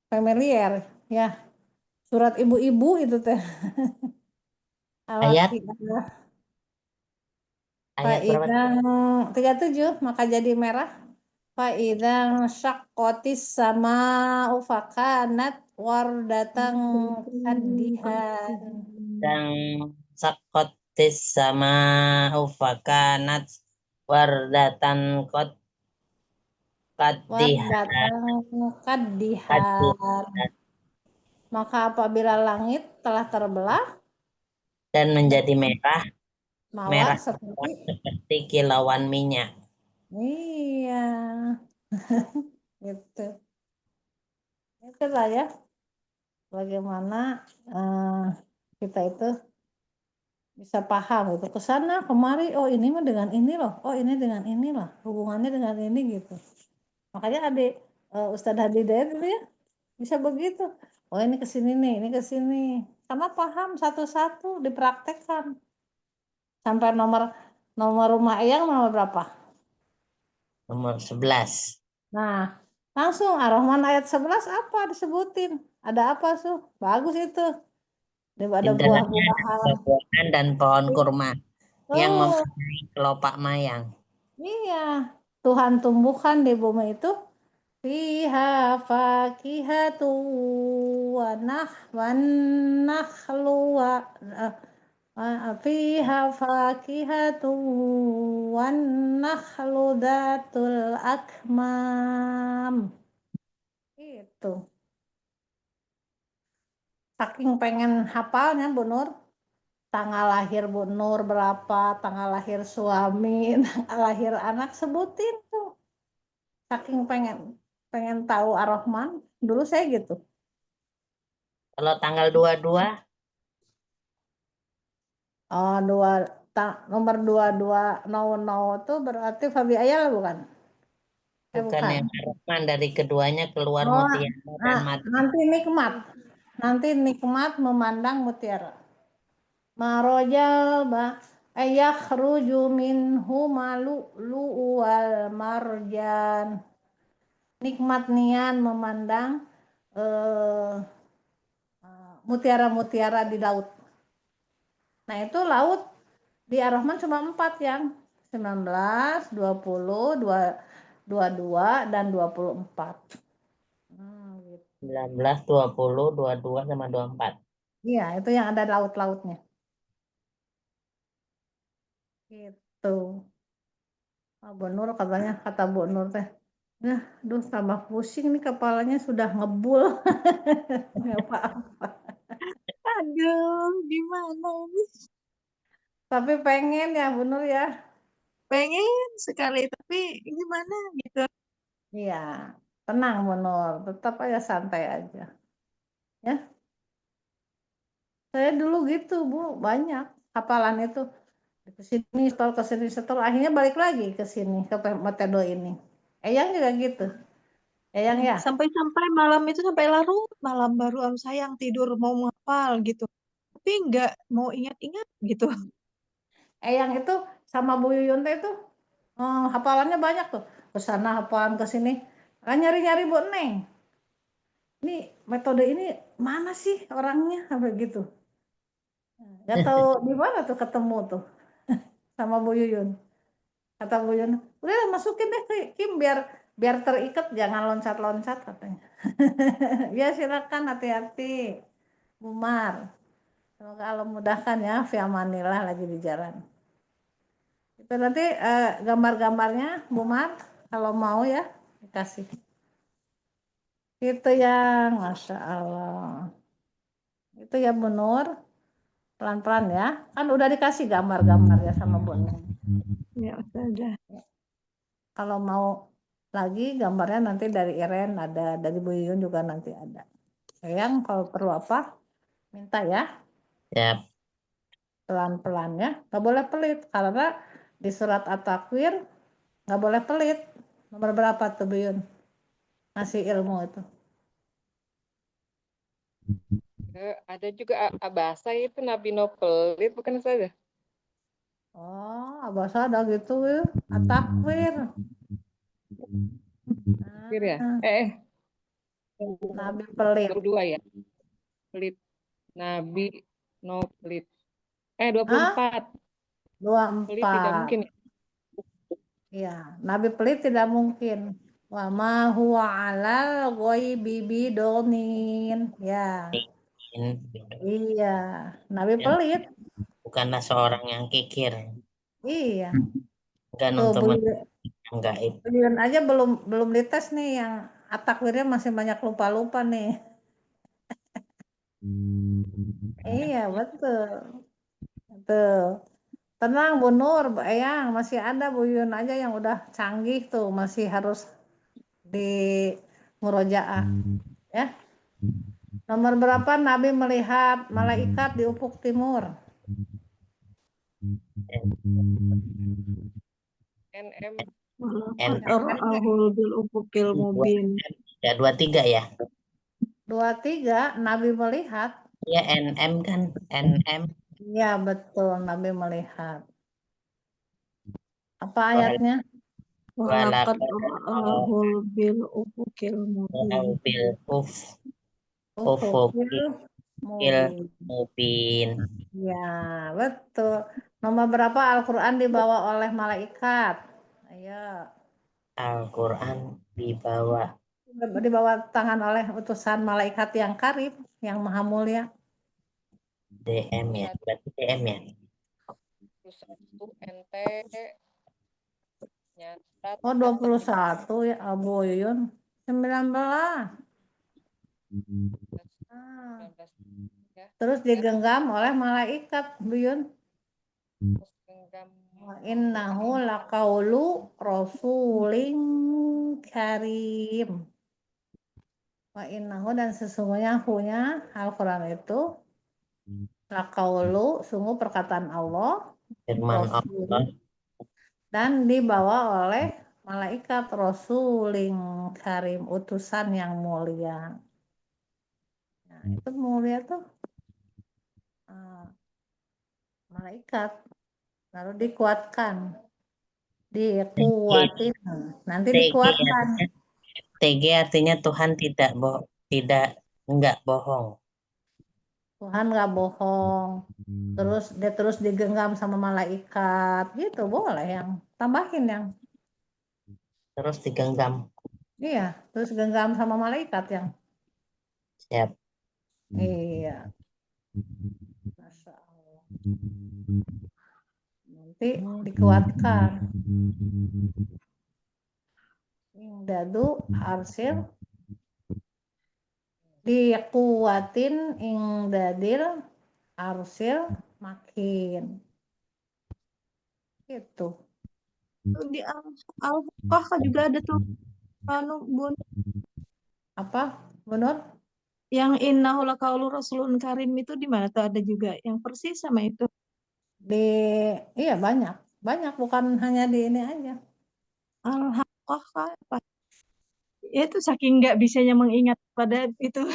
familiar ya. Surat ibu-ibu itu teh. Ayat Al-Waqiah. ayat berapa? Faidang 37 maka jadi merah. Faidang syaqqatis sama ufakanat wardatan kadihan. Dan sakotis sama ufakanat wardatan kot kadihan. Wardatan kadihan. Maka apabila langit telah terbelah, Dan menjadi merah mawar seperti seperti kilauan minyak. iya. Gitu. Itulah ya bagaimana kita itu bisa paham gitu ke sana kemari, oh ini mah dengan ini loh, oh ini dengan ini loh, hubungannya dengan ini gitu. Makanya adik Ustadz Hadidah dulu ya bisa begitu. Oh ini ke sini nih, ini ke sini. Karena paham satu-satu dipraktekkan. Sampai nomor rumah Eyang nomor berapa? Nomor 11. Nah, langsung Ar-Rahman ayat 11 apa disebutin? Ada apa tuh? Bagus itu. Di Ada dalamnya ada buah-buahan. buah-buahan dan pohon kurma yang Oh, mempunyai kelopak mayang. iya. Tuhan tumbuhkan di bumi itu fiha fakihatu wan nakhlu fiha fakihatu wan nakhlu datul akmam. Itu. Saking pengen hafalnya Bu Nur, tanggal lahir Bu Nur berapa, tanggal lahir suami, tanggal lahir anak sebutin tuh. Saking pengen pengen tahu Ar-Rahman, dulu saya gitu. Kalau tanggal 22 Oh, nomor 22 no tuh berarti Fabi Ayala bukan? bukan Bukan. yang Ar-Rahman, dari keduanya keluar Oh, mutiara dan mati. nanti nikmat. Nanti nikmat memandang mutiara. Marojal ayakhruju minhu malu'lu wal marjan. Nikmat nian memandang eh, mutiara-mutiara di laut. Nah itu laut di Ar-Rahman cuma 4 yang 19, 20, 22 dan 24. Gitu. 19, 20, 22 sama 24. Iya itu yang ada laut-lautnya. Gitu. Bu Nur katanya kata Bu Nur teh Nah, aduh tambah pusing nih kepalanya sudah ngebul. Nggak apa-apa. Aduh, gimana ini? Tapi pengen ya Bu Nur ya. Pengen sekali, tapi gimana gitu. Iya, tenang Bu Nur, tetap aja santai aja. Ya, saya dulu gitu Bu, banyak hafalan itu. Ke sini setel, ke sini setel, akhirnya balik lagi ke sini, ke metode ini. Eyang juga gitu. Eyang ya? Sampai-sampai malam itu sampai larut malam baru sayang tidur mau ngapal gitu. Tapi nggak mau ingat-ingat gitu. Eyang itu sama Bu Yuyun teh itu hafalannya banyak tuh. Ke sana hafalan ke sini. Kan nyari-nyari Bu Neng. Ini metode ini mana sih orangnya? Sampai gitu. Gak tahu di mana tuh ketemu tuh sama Bu Yuyun. Kata Bu Yuyun, udah masukin deh ke Kim biar biar terikat jangan loncat-loncat katanya. Ya silakan hati-hati Bu Mar. Semoga Allah mudahkan ya. Fi amanillah lagi di jalan. Itu nanti gambar-gambarnya Bu Mar kalau mau ya dikasih. Itu yang Masya Allah. Itu ya Bu Nur. Pelan-pelan ya. Kan udah dikasih gambar-gambar ya sama Bu Nur. Ya udah. Kalau mau lagi gambarnya nanti dari Iren ada, dari Bu Yuyun juga nanti ada. Yang kalau perlu apa minta ya Ya, pelan-pelan ya. Nggak boleh pelit karena di surat At-Takwir nggak boleh pelit. Nomor berapa tuh Bu Yun? Ngasih ilmu itu. Ada juga Abasa itu Nabi Nopelit bukan saja. Oh, abah ada gitu ya. At-Takwir. Kira ya? Nah, Nabi pelit. Baru dua ya. Pelit. Nabi Nopelit. 24. Ah, Pelit tidak 24. mungkin. Ya, Nabi pelit tidak mungkin. Wa ma huwa alal ghaibi bidonin. Ya, iya. Nabi pelit. bukanlah seorang yang kikir, Iya. kan Tuh, untuk Bu yang gaib. Yuyun aja belum belum dites nih yang At-Takwirnya masih banyak lupa-lupa nih. Iya, betul. Betul. Tenang Bu Nur, Bu Eyang, masih ada Bu Yun aja yang udah canggih tuh, masih harus di murojaah ya. Nomor berapa Nabi melihat malaikat di ufuk timur? NM. N Walaqad ra'ahul bil ufukil mubin. ya 23 ya. 23 Nabi melihat. Ya NM kan NM. Iya betul Nabi melihat. Apa ayatnya? Walaqad Walaqad ra'ahul bil ufukil mubin. bil Ufukil ufukil mubin. mubin. Ya betul. Nomor berapa Al-Quran dibawa oleh malaikat? Ayo. Al-Quran dibawa Dibawa tangan oleh utusan malaikat yang karib, yang maha mulia. DM ya, berarti DM ya. 21 NT nyatat Oh 21 ya Abu Yun. 19. Ah, 19 ya. terus digenggam oleh malaikat Bu Yun. Terus genggam Wa innahu laqaulu rasulin karim. Wa innahu dan sesungguhnya hunya Al-Quran itu laqaulu sungguh perkataan Allah Firman Rasul Allah dan dibawa oleh malaikat Rasulin karim utusan yang mulia. Nah, itu mulia tuh malaikat lalu dikuatkan, dikuatin, nanti TG dikuatkan. artinya, TG artinya Tuhan tidak enggak bohong. Tuhan nggak bohong. Terus dia terus digenggam sama malaikat, gitu boleh yang tambahin yang Terus digenggam. iya, terus genggam sama malaikat yang Siap. iya, Masya Allah. Nanti dikuatkan. dadu arsil dikuatin ing dadil arsil makin gitu. Di Al-Haqqah juga ada tuh anu Bun, Apa menurut yang innahu laqaulu rasulun karim itu di mana tuh ada juga yang persis sama itu. di iya banyak bukan hanya di ini aja. Al-Haqqah apa? Ya itu saking nggak bisanya mengingat pada itu.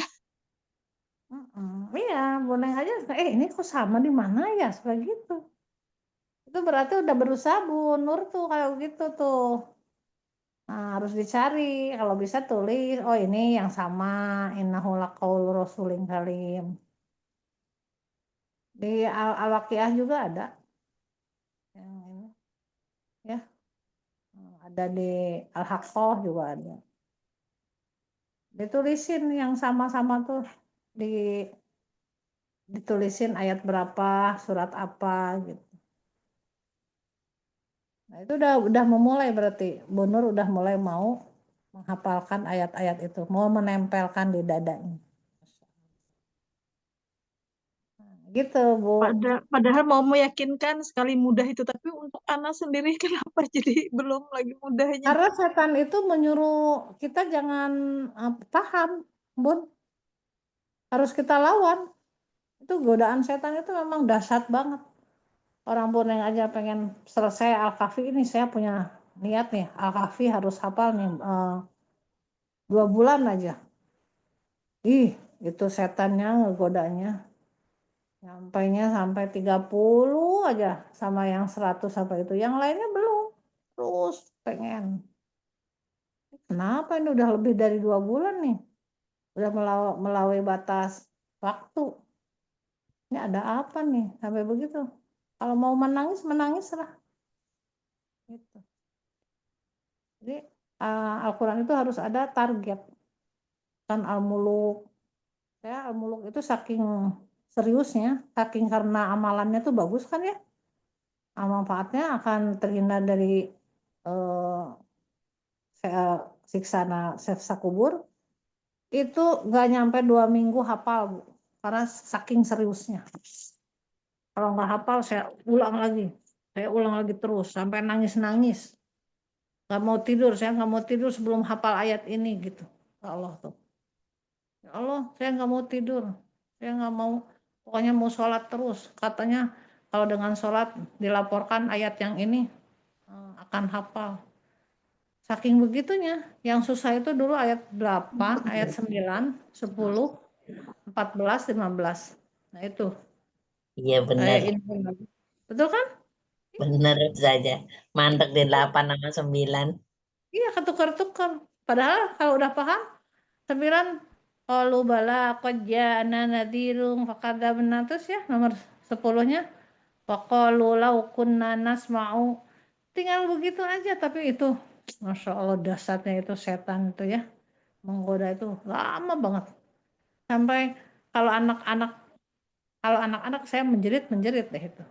Iya, boneng aja. Ini kok sama di mana ya? Suka gitu. Itu berarti udah berusaha Bu Nur tuh kayak gitu tuh. Nah, harus dicari. Kalau bisa tulis, oh ini yang sama. Innahu laqaul rasulin kalim. Di Al-Waqiah juga ada. Yang ini, ya. Ada di Al-Haqqah juga ada. Ditulisin yang sama-sama tuh. Ditulisin ayat berapa, surat apa gitu. Nah, itu udah memulai berarti Bu Nur udah mulai mau menghafalkan ayat-ayat itu, mau menempelkan di dadanya. Nah, gitu Bu. Padahal mau meyakinkan sekali mudah itu, tapi untuk anak sendiri kenapa jadi belum lagi mudahnya? Karena setan itu menyuruh kita jangan paham, Bun. Harus kita lawan. Itu godaan setan itu memang dahsyat banget. Orang pun yang aja pengen selesai Al-Kahfi ini, saya punya niat nih, Al-Kahfi harus hafal nih 2 bulan aja. Itu setannya ngegodanya. Sampainya sampai 30 aja sama yang 100 apa itu. Yang lainnya belum. Terus pengen. Kenapa ini udah lebih dari 2 bulan nih? Udah melampaui batas waktu. Ini ada apa nih? Sampai begitu. Kalau mau menangis, menangis lah. Gitu. Jadi Al-Quran itu harus ada target. Kan Al-Muluk. Al-Muluk itu saking seriusnya, saking karena amalannya tuh bagus kan ya. Manfaatnya akan terhindar dari siksa kubur. Itu nggak nyampe 2 minggu hafal Bu, karena saking seriusnya. Kalau nggak hafal saya ulang lagi terus sampai nangis nggak mau tidur, saya nggak mau tidur sebelum hafal ayat ini gitu. Ya Allah tuh, ya Allah saya nggak mau tidur, saya nggak mau, pokoknya mau sholat terus. Katanya kalau dengan sholat dilaporkan ayat yang ini akan hafal. Saking begitunya, yang susah itu dulu ayat berapa? Ayat 9, 10, 14, 15. Nah itu, Iya benar, kayak ini. Betul kan? benar saja. Mantek di 8 sama 9. Iya, ketukar-tukar. Padahal kalau udah paham, 9, qalu bala qad ja'ana nadhirum fakadzabna, terus ya nomor 10-nya faqalu law kunna nasma'u. Tinggal begitu aja, tapi itu Masya Allah dasarnya itu setan itu ya. Menggoda itu lama banget. Sampai kalau anak-anak saya menjerit deh itu.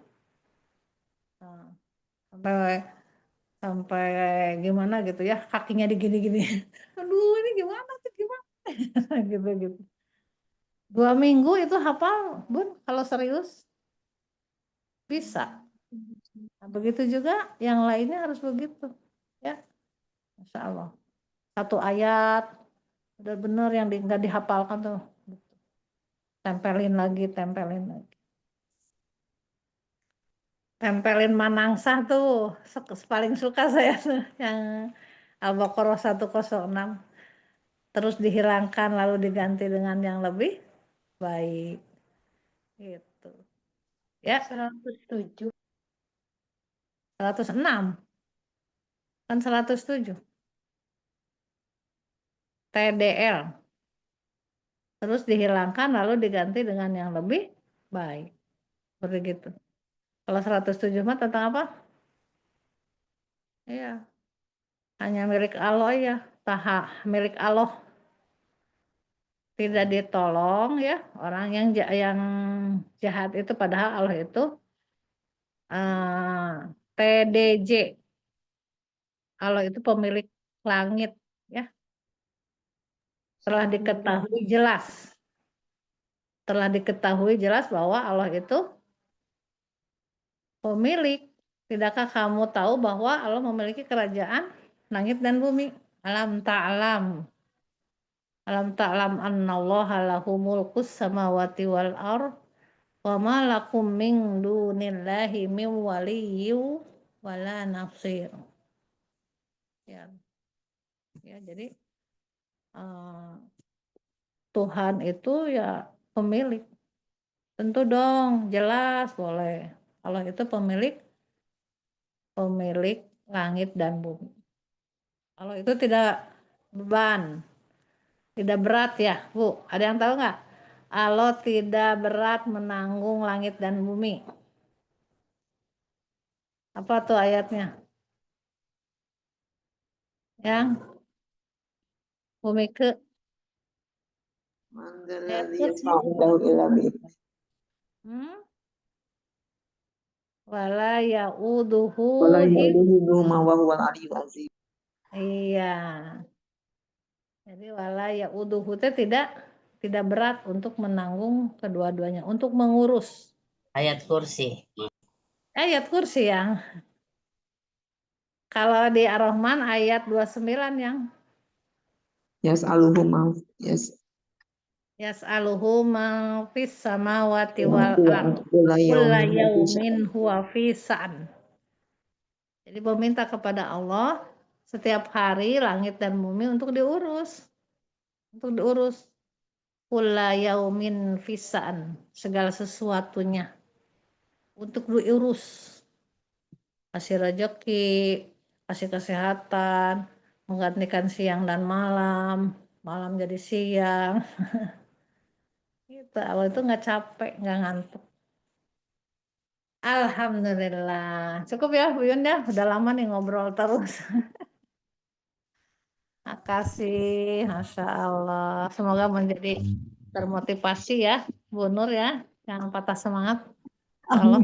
Nah, sampai sampai gimana gitu ya, kakinya digini-gini. Aduh, ini gimana tuh gimana? Gitu. 2 minggu itu hafal, Bun, kalau serius bisa. Nah, begitu juga yang lainnya harus begitu. Ya, Masya Allah. Satu ayat, benar-benar yang nggak dihafalkan tuh. Tempelin lagi. Tempelin manangsah tuh, paling suka saya tuh, yang Al-Baqarah 106. Terus dihilangkan lalu diganti dengan yang lebih baik. Gitu. Ya, 107. 106. Kan 107. TDL. Terus dihilangkan lalu diganti dengan yang lebih baik. Begitu. Kalau 107 mah tentang apa? Iya. Hanya milik Allah ya. Taha milik Allah. Tidak ditolong ya. Orang yang jahat itu, padahal Allah itu TDJ. Allah itu pemilik langit telah diketahui jelas. Telah diketahui jelas bahwa Allah itu pemilik. Tidakkah kamu tahu bahwa Allah memiliki kerajaan langit dan bumi? Alam ta'lam. Alam ta'lam annallaha lahu mulkus samawati wal ard wa ma lakum min dunillahi min waliyyin wala nasir. Ya. Ya, jadi Tuhan itu ya pemilik. Tentu dong, jelas boleh. Allah itu pemilik langit dan bumi. Allah itu tidak beban, tidak berat ya, Bu. Ada yang tahu nggak? Allah tidak berat menanggung langit dan bumi. Apa tuh ayatnya? Yang bumi ke wala ya'uduhu iya. Jadi wala ya'uduhu itu tidak berat untuk menanggung kedua-duanya, untuk mengurus. Ayat kursi. Ayat kursi yang kalau di Ar-Rahman ayat 29 yang Yas'aluhu ma fis samawati wal ardh kulla yaumin huwa fi sa'an. Jadi meminta kepada Allah setiap hari langit dan bumi untuk diurus. Kulla yaumin fi sa'an, segala sesuatunya untuk diurus. Kasih rezeki, kasih kesehatan, menggantikan siang dan malam jadi siang. Gitu. Allah itu nggak capek, nggak ngantuk. Alhamdulillah. Cukup ya Bu Yun ya, udah lama nih ngobrol terus. Makasih, Masya Allah. Semoga menjadi termotivasi ya, Bu Nur ya. Jangan patah semangat. Allah.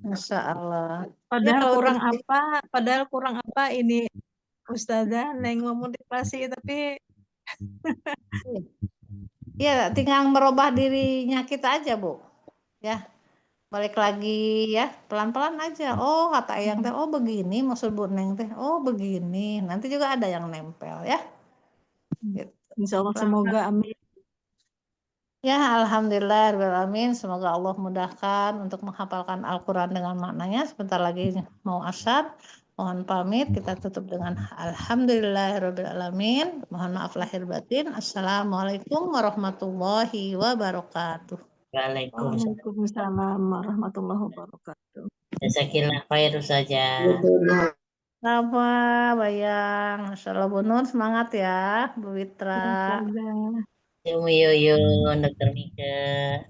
Masya Allah. Padahal kurang apa ini Ustazah Neng memotivasi, tapi ya tinggal merubah dirinya kita aja Bu. Ya. Balik lagi ya, pelan-pelan aja. Oh, kata Eyang teh, oh begini maksud Bu Neng teh. Oh, begini. Nanti juga ada yang nempel ya. Gitu. insya Allah semoga amin. Ya, alhamdulillah, semoga Allah mudahkan untuk menghafalkan Al-Quran dengan maknanya. Sebentar lagi mau asyar. Mohon pamit, kita tutup dengan alhamdulillahirrahmanirrahim. Mohon maaf lahir batin. Assalamualaikum warahmatullahi wabarakatuh. Waalaikumsalam warahmatullahi wabarakatuh. Jazakillah khair saja. Sama Bayang. Masya Allah Bu Nur, semangat ya Bu Witra. Yuyun, Dr. Mika.